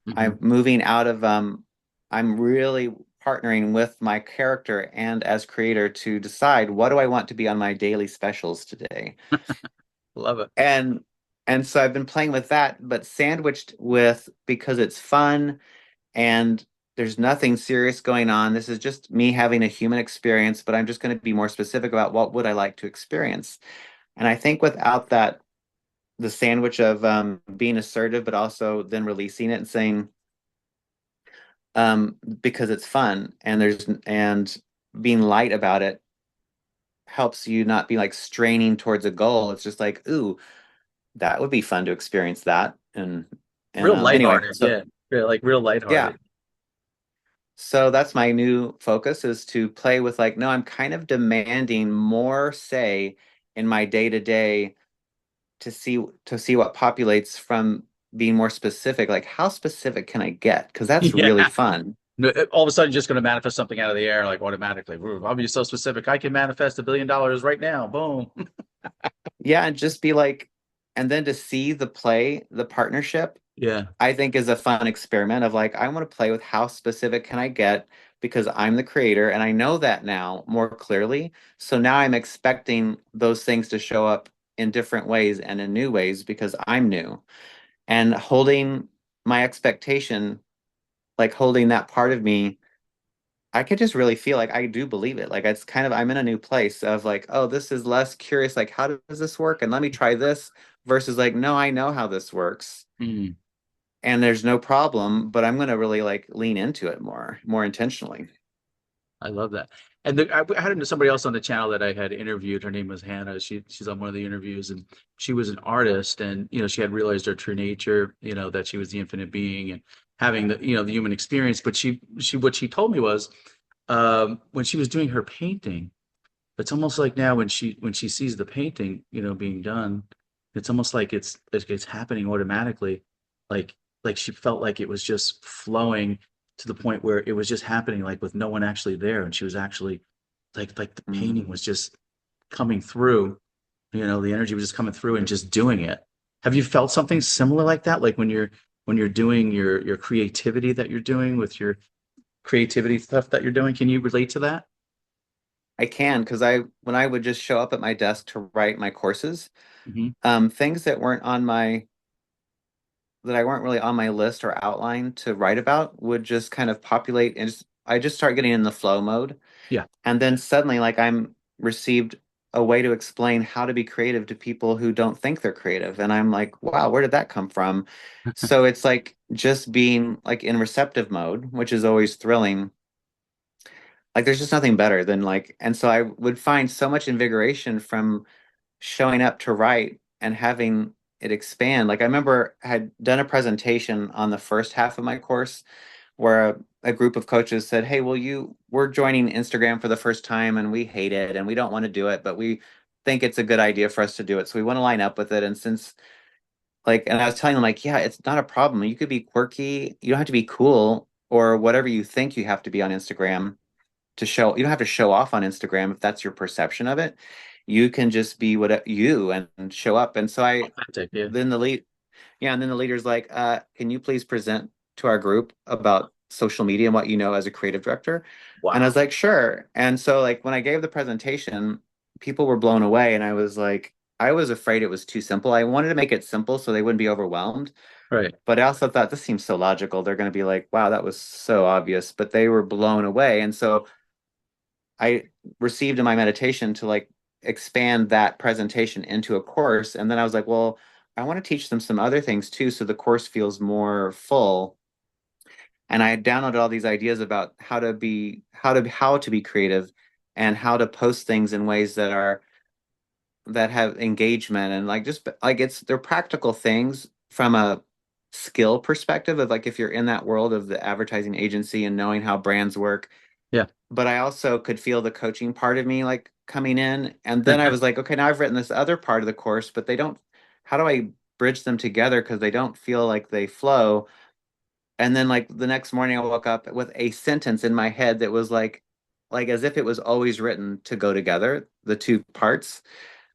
Hmm. I'm moving out of I'm really partnering with my character and as creator to decide what do I want to be on my daily specials today. Love it. And and so I've been playing with that, but sandwiched with because it's fun and there's nothing serious going on. This is just me having a human experience, but I'm just going to be more specific about what would I like to experience. And I think without that, the sandwich of being assertive, but also then releasing it and saying, because it's fun and being light about it helps you not be like straining towards a goal. It's just like, ooh, that would be fun to experience that. And Real anyway, lighthearted. so Yeah. Yeah. Like real yeah. lighthearted. So that's my new focus is to play with like, no, I'm kind of demanding more say in my day to day to see what populates from being more specific. Like how specific can I get? Because that's really Yeah. fun. No, all of a sudden, you're just going to manifest something out of the air, like automatically. I'll be so specific. I can manifest $1 billion right now. Boom. Yeah, and just be like, and then to see the play, the partnership, Yeah. I think is a fun experiment of like, I want to play with how specific can I get because I'm the creator and I know that now more clearly. So now I'm expecting those things to show up in different ways and in new ways because I'm new. And holding my expectation, like holding that part of me, I could just really feel like I do believe it. Like it's kind of, I'm in a new place of like, oh, this is less curious. Like, how does this work? And let me try this versus like, no, I know how this works Mm. and there's no problem, but I'm going to really like lean into it more intentionally. I love that. And I had somebody else on the channel that I had interviewed. Her name was Hannah. She's on one of the interviews, and she was an artist, and she had realized her true nature, that she was the infinite being and having the human experience. But she what she told me was when she was doing her painting, it's almost like now when she sees the painting, being done, it's almost like it's happening automatically, like like she felt like it was just flowing to the point where it was just happening, like with no one actually there, and she was actually like the painting Mm. was just coming through, the energy was just coming through and just doing it. Have you felt something similar like that, like when you're doing your creativity that you're doing with your creativity stuff that you're doing? Can you relate to that? I can because when I would just show up at my desk to write my courses, Hmm. things that I weren't really on my list or outline to write about would just kind of populate and I just start getting in the flow mode. Yeah. And then suddenly, like I'm received a way to explain how to be creative to people who don't think they're creative. And I'm like, wow, where did that come from? So it's like just being like in receptive mode, which is always thrilling. Like there's just nothing better than like, and so I would find so much invigoration from showing up to write and having it expand. Like I remember I had done a presentation on the first half of my course where a group of coaches said, "Hey, we're joining Instagram for the first time and we hate it and we don't want to do it, but we think it's a good idea for us to do it. So we want to line up with it." And since like, and I was telling them like, yeah, it's not a problem. You could be quirky. You don't have to be cool or whatever you think you have to be on Instagram to show. You don't have to show off on Instagram if that's your perception of it. You can just be what you and show up. And so I Authentic, yeah. then the lead yeah, and then the leader's like, can you please present to our group about social media and what you know as a creative director? And I was Wow. like, sure. And so like when I gave the presentation, people were blown away and I was like, I was afraid it was too simple. I wanted to make it simple so they wouldn't be overwhelmed. Right. But I also thought this seems so logical. They're going to be like, wow, that was so obvious. But they were blown away. And so I received in my meditation to like expand that presentation into a course. And then I was like, well, I want to teach them some other things too. So the course feels more full. And I downloaded all these ideas about how to be creative and how to post things in ways that have engagement and like just like they're practical things from a skill perspective of like if you're in that world of the advertising agency and knowing how brands work. Yeah. But I also could feel the coaching part of me like coming in. And then I was like, okay, now I've written this other part of the course, but they don't, how do I bridge them together? Because they don't feel like they flow. And then like the next morning I woke up with a sentence in my head that was like as if it was always written to go together, the two parts.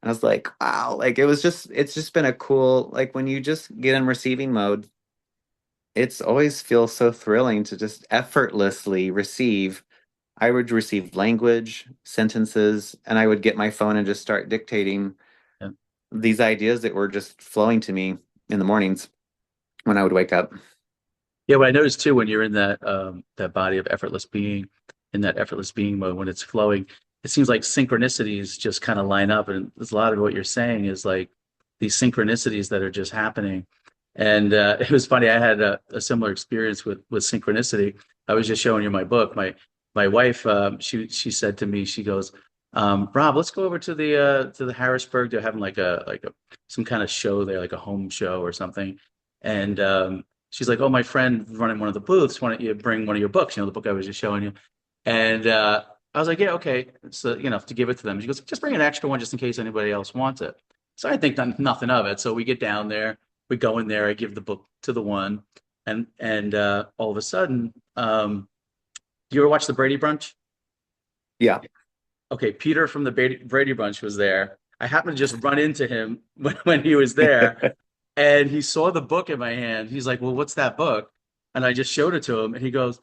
And I was like, wow, like it's just been a cool, like when you just get in receiving mode, it's always feels so thrilling to just effortlessly receive. I would receive language, sentences, and I would get my phone and just start dictating Yeah. these ideas that were just flowing to me in the mornings when I would wake up. Yeah, what I noticed too when you're in that body of effortless being, in that effortless being mode, when it's flowing, it seems like synchronicities just kind of line up. And there's a lot of what you're saying is like these synchronicities that are just happening. And it was funny, I had a similar experience with synchronicity. I was just showing you my book. My wife, she said to me, she goes, Rob, let's go over to the Harrisburg. They're having like a some kind of show there, like a home show or something. And she's like, "Oh, my friend running one of the booths. Why don't you bring one of your books? You know, the book I was just showing you." And I was like, "Yeah, okay." So, to give it to them. She goes, "Just bring an extra one just in case anybody else wants it." So I think nothing of it. So we get down there, we go in there. I give the book to the one, and all of a sudden, do you ever watch the Brady Bunch? Yeah. Okay, Peter from the Brady Bunch was there. I happened to just run into him when he was there, and he saw the book in my hand. He's like, "Well, what's that book?" And I just showed it to him, and he goes,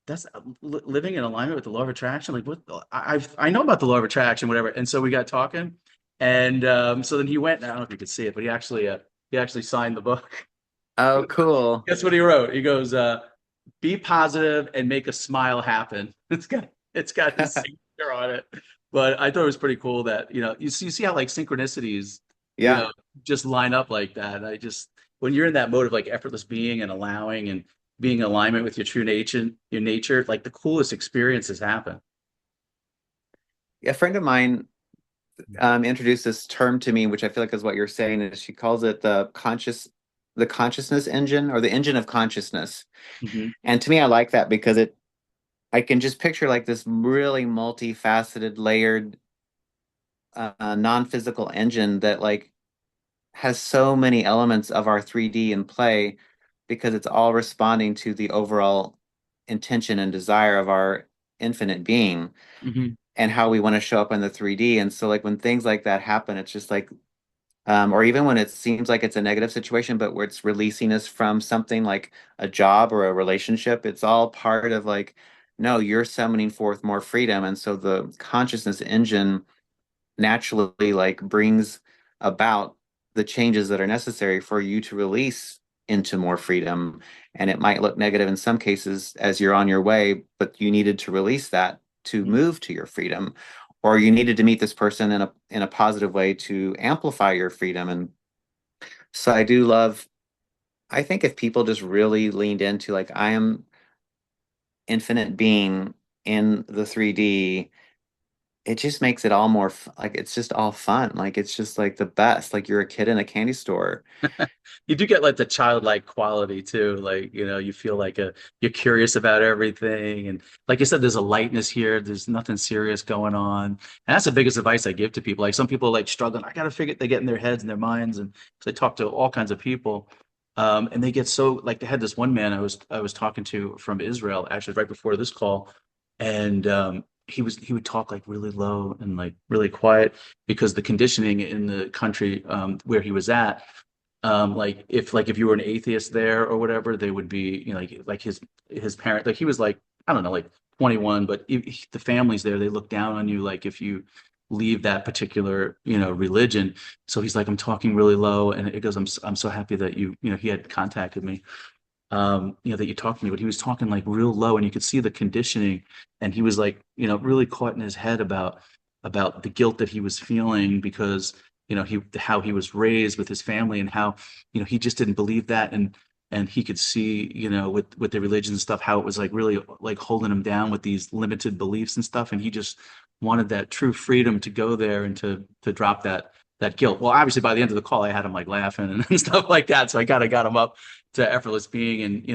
"That's living in alignment with the law of attraction." Like, what? I know about the law of attraction, whatever. And so we got talking, and so then he went. I don't know if you could see it, but he actually signed the book. Oh, cool. Guess what he wrote? He goes, "Be positive and make a smile happen." It's got his signature on it. But I thought it was pretty cool that you see how like synchronicities you Yeah. know just line up like that. I just when you're in that mode of like effortless being and allowing and being in alignment with your nature, like the coolest experiences happen. A friend of mine introduced this term to me, which I feel like is what you're saying, is she calls it the consciousness engine or the engine of consciousness. Hmm. And to me, I like that because I can just picture like this really multifaceted, layered, non-physical engine that like has so many elements of our 3D in play because it's all responding to the overall intention and desire of our infinite being Hmm. and how we want to show up in the 3D. And so like when things like that happen, it's just like or even when it seems like it's a negative situation, but where it's releasing us from something like a job or a relationship, it's all part of like, no, you're summoning forth more freedom. And so the consciousness engine naturally like brings about the changes that are necessary for you to release into more freedom. And it might look negative in some cases as you're on your way, but you needed to release that to move to your freedom, or you needed to meet this person in a positive way to amplify your freedom. And so I do love, I think if people just really leaned into like I am infinite being in the 3D, it just makes it all more like it's just all fun. Like it's just like the best. Like you're a kid in a candy store. You do get like the childlike quality too. Like, you feel like you're curious about everything. And like you said, there's a lightness here. There's nothing serious going on. And that's the biggest advice I give to people. Like some people like struggling. I gotta figure they get in their heads and their minds. And 'cause I talk to all kinds of people. And they get so like they had this one man I was talking to from Israel, actually right before this call. And he would talk like really low and like really quiet because the conditioning in the country where he was at like if you were an atheist there or whatever, they would be, like his parent, like he was like, I don't know, like 21, but the families there, they look down on you like if you leave that particular, religion. So he's like, I'm talking really low, and it goes, I'm so happy that he had contacted me, that you talked to me, but he was talking like real low, and you could see the conditioning, and he was like, really caught in his head about the guilt that he was feeling because he how he was raised with his family and how he just didn't believe that, and and he could see, with the religion and stuff, how it was like really like holding him down with these limited beliefs and stuff, and he just wanted that true freedom to go there and to drop that guilt. Well, obviously by the end of the call, I had him like laughing and stuff like that, so I kind of got him up to effortless being,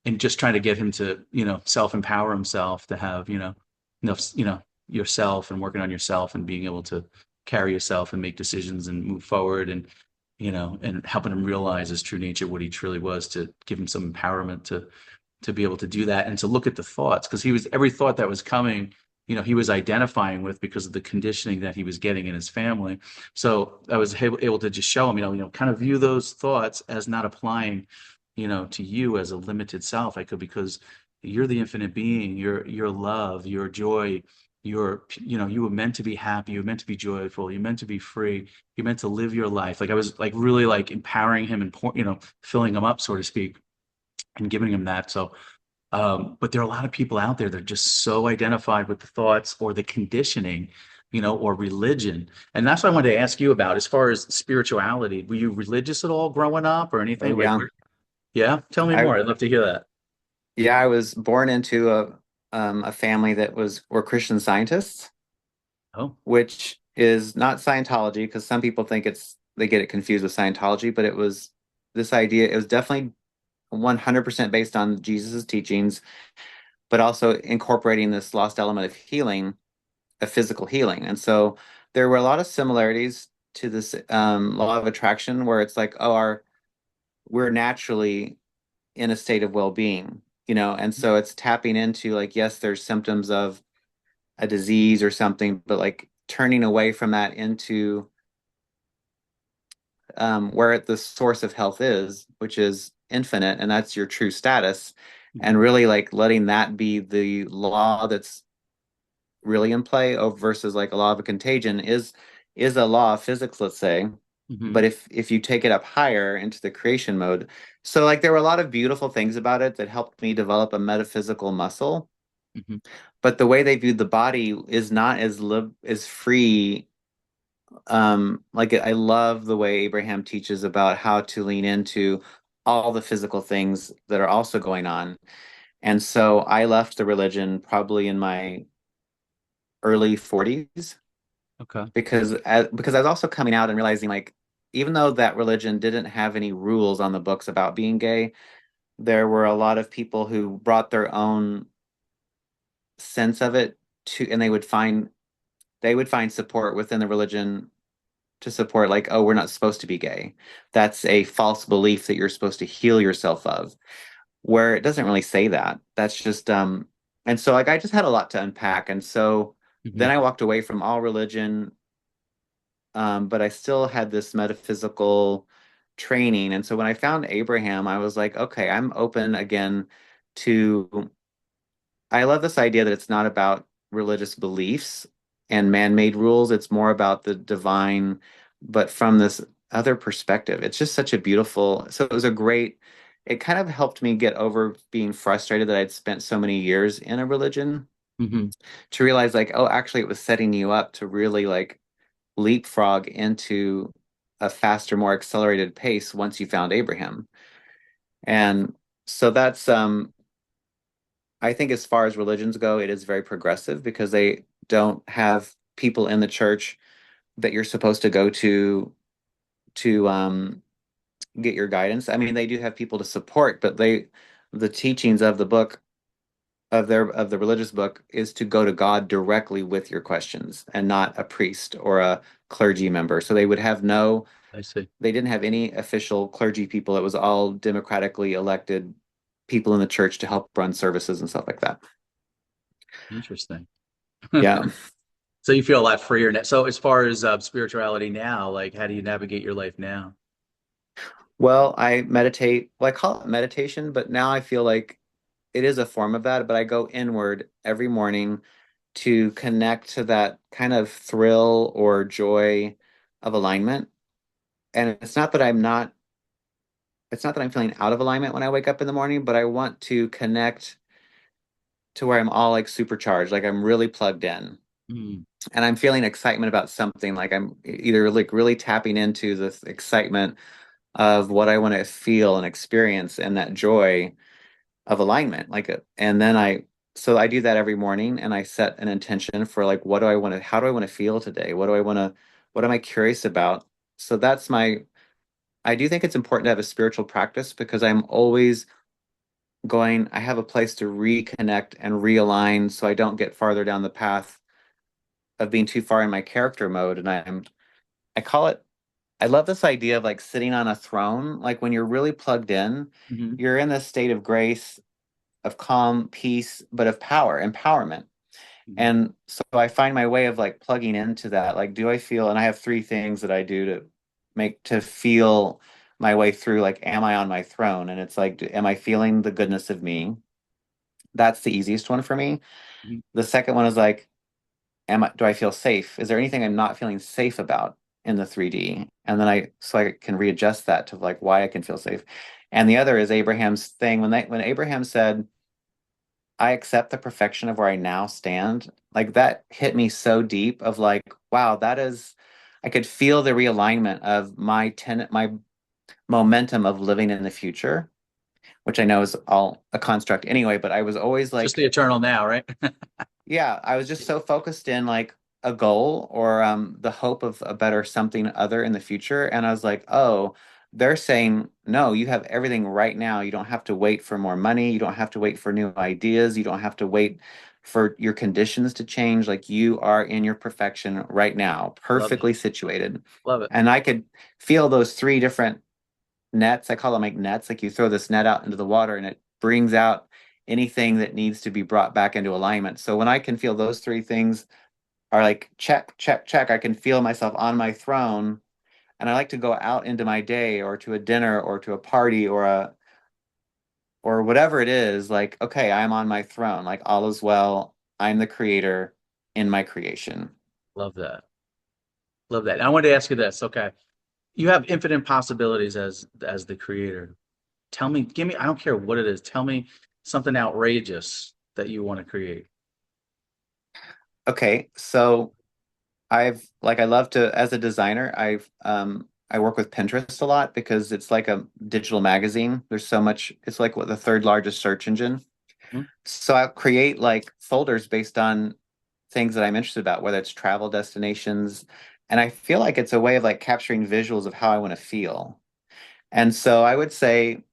and just trying to get him to, self empower himself to have, yourself, and working on yourself and being able to carry yourself and make decisions and move forward, and helping him realize his true nature, what he truly was, to give him some empowerment to be able to do that and to look at the thoughts, because he was every thought that was coming, he was identifying with because of the conditioning that he was getting in his family. So I was able to just show him, kind of view those thoughts as not applying, to you as a limited self. I could, because you're the infinite being, your love, your joy, you were meant to be happy, you were meant to be joyful, you're meant to be free, you're meant to live your life. Like I was like really like empowering him and filling him up, so to speak, and giving him that. So but there are a lot of people out there that are just so identified with the thoughts or the conditioning, or religion. And that's what I wanted to ask you about as far as spirituality. Were you religious at all growing up or Oh anything? Like, yeah. yeah, tell me I more. I'd love to hear that. Yeah, I was born into a family that were Christian Scientists, Oh, which is not Scientology because some people think they get it confused with Scientology, but it was this idea, it was definitely 100% based on Jesus's teachings, but also incorporating this lost element of healing, of physical healing. And so there were a lot of similarities to this law of attraction where it's like, oh, we're naturally in a state of well-being, and so it's tapping into like, yes, there's symptoms of a disease or something, but like turning away from that into where the source of health is, which is infinite, and that's your true status, and hmm really like letting that be the law that's really in play versus like a law of a contagion is a law of physics, let's say. hmm But if you take it up higher into the creation mode, so like there were a lot of beautiful things about it that helped me develop a metaphysical muscle. hmm But the way they viewed the body is not as free. Like I love the way Abraham teaches about how to lean into all the physical things that are also going on. And so I left the religion probably in my early 40s Okay. because I was also coming out and realizing like even though that religion didn't have any rules on the books about being gay, there were a lot of people who brought their own sense of it and they would find support within the religion to support like, oh, we're not supposed to be gay. That's a false belief that you're supposed to heal yourself of, where it doesn't really say that. That's just and so like I just had a lot to unpack. And so hmm then I walked away from all religion, but I still had this metaphysical training. And so when I found Abraham, I was like, okay, I'm open again to I love this idea that it's not about religious beliefs and man-made rules. It's more about the divine, but from this other perspective. It's just such a beautiful, so it kind of helped me get over being frustrated that I'd spent so many years in a religion hmm to realize like, oh, actually it was setting you up to really like leapfrog into a faster, more accelerated pace once you found Abraham. And so that's I think as far as religions go, it is very progressive because they don't have people in the church that you're supposed to go to get your guidance. I mean, they do have people to support, but the teachings of the book of the religious book is to go to God directly with your questions and not a priest or a clergy member. So I see. they didn't have any official clergy people. It was all democratically elected people in the church to help run services and stuff like that. Interesting. Yeah. So you feel a lot freer now. So as far as spirituality now, like how do you navigate your life now? Well, I meditate. Well, I call it meditation, but now I feel like it is a form of that. But I go inward every morning to connect to that kind of thrill or joy of alignment. And it's not that I'm feeling out of alignment when I wake up in the morning, but I want to connect to where I'm all like supercharged, like I'm really plugged in. Mm, And I'm feeling excitement about something, like I'm either like really tapping into this excitement of what I want to feel and experience and that joy of alignment. And then so I do that every morning and I set an intention for like, how do I want to feel today? What am I curious about? So I do think it's important to have a spiritual practice because I have a place to reconnect and realign so I don't get farther down the path of being too far in my character mode. I call it, I love this idea of like sitting on a throne. Like when you're really plugged in, Hmm. you're in this state of grace, of calm, peace, but of power, empowerment. Hmm. And so I find my way of like plugging into that. Like, do I feel, and I have three things that I do to feel my way through, like, am I on my throne? And it's like, am I feeling the goodness of me? That's the easiest one for me. Hmm. The second one is like, do I feel safe? Is there anything I'm not feeling safe about in the 3D? And then so I can readjust that to like why I can feel safe. And the other is Abraham's thing when Abraham said, I accept the perfection of where I now stand. Like that hit me so deep of like, wow, I could feel the realignment of my momentum of living in the future, which I know is all a construct anyway, but I was always Just like, the eternal now, right? yeah, I was just so focused in like a goal or the hope of a better something other in the future. And I was like, oh, they're saying, no, you have everything right now. You don't have to wait for more money. You don't have to wait for new ideas. You don't have to wait for your conditions to change. Like you are in your perfection right now, Love it. perfectly situated. Love it. And I could feel those three different nets. I call them like nets. Like you throw this net out into the water and it brings out anything that needs to be brought back into alignment. So when I can feel those three things are like check, check, check, I can feel myself on my throne. And I like to go out into my day or to a dinner or to a party or whatever it is, like, okay, I'm on my throne. Like all is well. I'm the creator in my creation. Love that. Love that. And I wanted to ask you this. Okay. You have infinite possibilities as the creator. Tell me, give me, I don't care what it is. Tell me something outrageous that you want to create. Okay, so I love to as a designer, I work with Pinterest a lot because it's like a digital magazine. There's so much, it's like what the third largest search engine. Hmm? So I'll create like folders based on things that I'm interested about, whether it's travel destinations. And I feel like it's a way of like capturing visuals of how I want to feel. And so I would say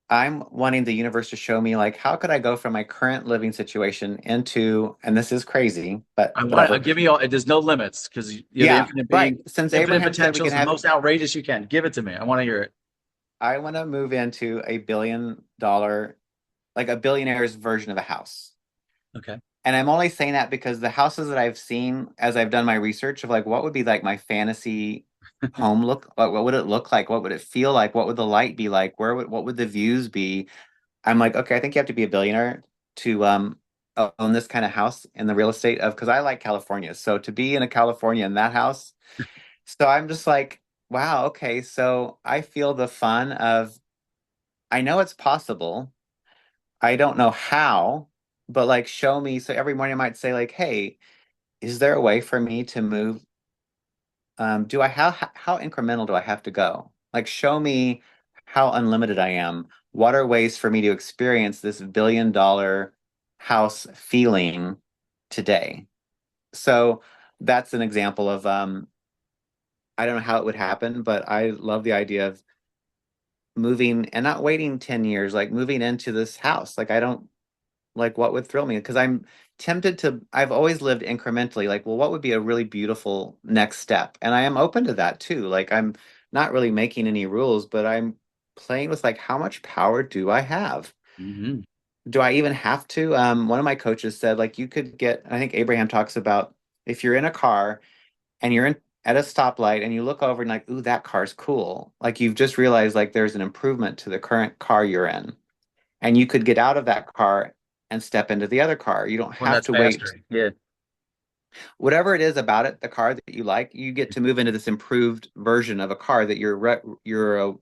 I'm wanting the universe to show me like how could I go from my current living situation into, and this is crazy, but I want to whatever. give me all, there's no limits because you're the Yeah, infinite right. being, Since infinite Abraham said we can potentials, the have, most outrageous you can. Give it to me. I want to hear it. I want to move into $1 billion, like a billionaire's version of a house. Okay. And I'm only saying that because the houses that I've seen as I've done my research of like what would be like my fantasy home look, what would it look like? What would it feel like? What would the light be like? What would the views be? I'm like, okay, I think you have to be a billionaire to own this kind of house in the real estate of because I like California. So to be in a California in that house, so I'm just like, wow, okay. So I feel the fun of I know it's possible. I don't know how, but like show me. So every morning I might say like, hey, is there a way for me to move? Do I how incremental do I have to go? Like show me how unlimited I am. What are ways for me to experience this $1 billion house feeling today? So that's an example of I don't know how it would happen, but I love the idea of moving and not waiting 10 years, like moving into this house. Like I don't like what would thrill me because I've always lived incrementally. Like, well, what would be a really beautiful next step? And I am open to that too. Like I'm not really making any rules, but I'm playing with like how much power do I have? Hmm. Do I even have to? One of my coaches said like you could get, I think Abraham talks about if you're in a car and you're in at a stoplight and you look over and like, ooh, that car's cool. Like you've just realized like there's an improvement to the current car you're in. And you could get out of that car and step into the other car. You don't One have that's to wait. faster. Yeah. Whatever it is about it, the car that you like, you get to move into this improved version of a car that you're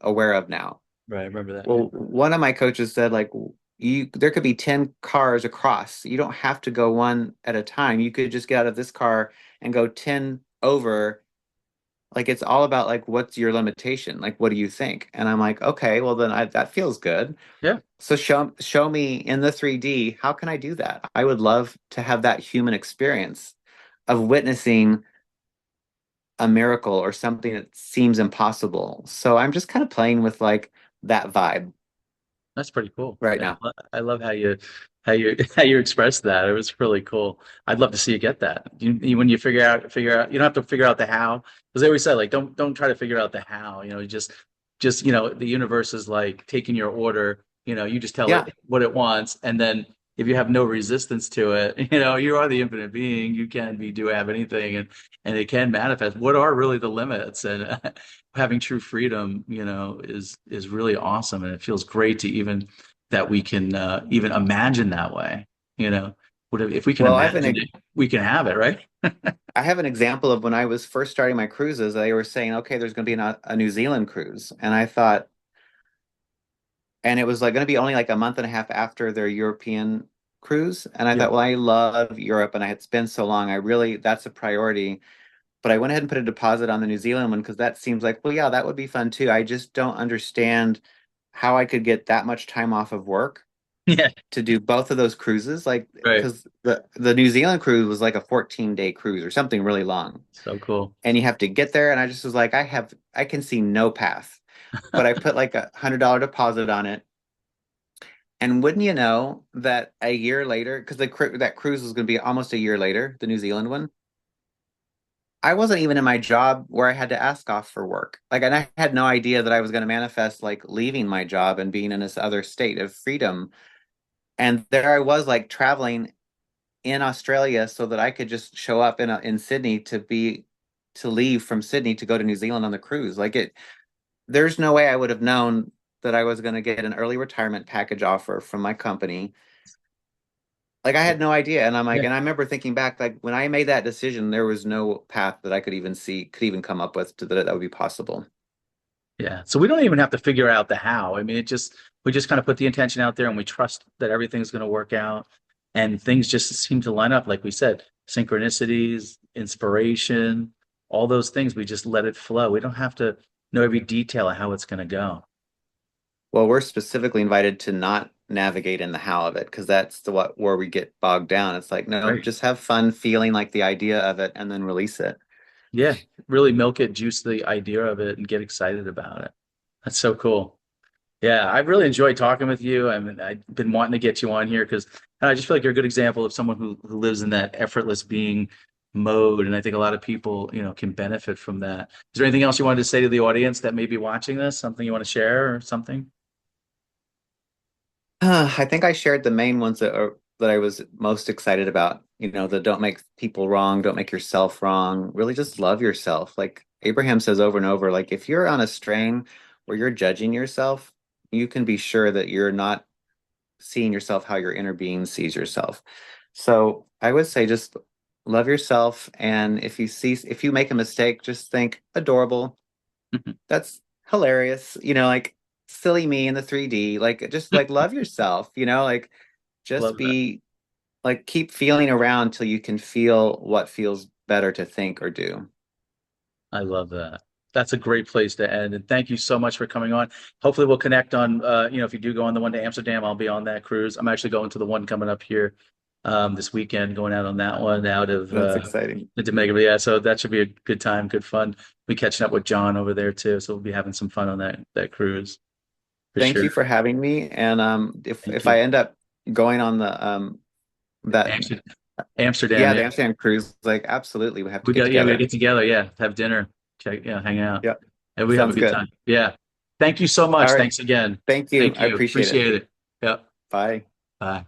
aware of now. Right. I remember that. Yeah. Well, one of my coaches said like you there could be 10 cars across. You don't have to go one at a time. You could just get out of this car and go 10 over like it's all about like what's your limitation? Like what do you think? And I'm like, okay, well then that feels good. Yeah, So show me in the 3D, how can I do that? I would love to have that human experience of witnessing a miracle or something that seems impossible. So I'm just kind of playing with like that vibe that's pretty cool. right Yeah, now. I love how you how you express that. It was really cool. I'd love to see you get that. When you figure out you don't have to figure out the how, because they always say like don't try to figure out the how. You just the universe is like taking your order. You just tell Yeah. it what it wants, and then if you have no resistance to it, you are the infinite being. You can have anything, and it can manifest. What are really the limits? And having true freedom, is really awesome, and it feels great to even that we can even imagine that way. You know, if we can Well, imagine it, we can have it, right? I have an example of when I was first starting my cruises, they were saying, okay, there's going to be a New Zealand cruise. And I thought, and it was like going to be only like a month and a half after their European cruise. And I Yeah, thought, well, I love Europe and I had been so long. That's a priority. But I went ahead and put a deposit on the New Zealand one because that seems like, well, yeah, that would be fun too. I just don't understand how I could get that much time off of work yeah, to do both of those cruises. Like, right. because the New Zealand cruise was like a 14-day cruise or something really long. So cool. And you have to get there. And I just was like, I can see no path. But I put like $100 deposit on it. And wouldn't you know that a year later, because that cruise was going to be almost a year later, the New Zealand one, I wasn't even in my job where I had to ask off for work. Like, and I had no idea that I was going to manifest like leaving my job and being in this other state of freedom. And there I was, like traveling in Australia so that I could just show up in Sydney to leave from Sydney to go to New Zealand on the cruise. There's no way I would have known that I was going to get an early retirement package offer from my company. Like I had no idea. And I'm like, Yeah. and I remember thinking back, like when I made that decision, there was no path that I could even come up with that would be possible. Yeah. So we don't even have to figure out the how. I mean, we just kind of put the intention out there and we trust that everything's going to work out and things just seem to line up. Like we said, synchronicities, inspiration, all those things, we just let it flow. We don't have to know every detail of how it's going to go. Well, we're specifically invited to not navigate in the how of it because that's where we get bogged down. It's like, no, Right. just have fun feeling like the idea of it and then release it. Yeah. Really milk it, juice the idea of it and get excited about it. That's so cool. Yeah, I really enjoyed talking with you. I mean, I've been wanting to get you on here because I just feel like you're a good example of someone who lives in that effortless being mode. And I think a lot of people, can benefit from that. Is there anything else you wanted to say to the audience that may be watching this? Something you want to share or something? I think I shared the main ones that I was most excited about. The don't make people wrong, don't make yourself wrong. Really just love yourself. Like Abraham says over and over, like if you're on a strain where you're judging yourself, you can be sure that you're not seeing yourself how your inner being sees yourself. So I would say just love yourself. And if you make a mistake, just think adorable. That's hilarious. Like silly me in the 3D. Like just like love yourself, like just Love that. be like keep feeling around till you can feel what feels better to think or do. I love that. That's a great place to end. And thank you so much for coming on. Hopefully we'll connect on, if you do go on the one to Amsterdam, I'll be on that cruise. I'm actually going to the one coming up here this weekend, going out on that one out of That's exciting. into Mega. But yeah, so that should be a good time, good fun. Be catching up with John over there too. So we'll be having some fun on that cruise for Thank sure. you for having me. And if Thank I you. end up going on the that Amsterdam, Amsterdam, yeah, yeah. the Amsterdam cruise, like absolutely we have to get We gotta together. get together, yeah, have dinner, check, yeah, hang out. Yeah, And we have a sounds good good. time. Yeah. Thank you so much. All right. Thanks again. Thank you. Thank I you. appreciate it. Appreciate it. Yep. Bye. Bye.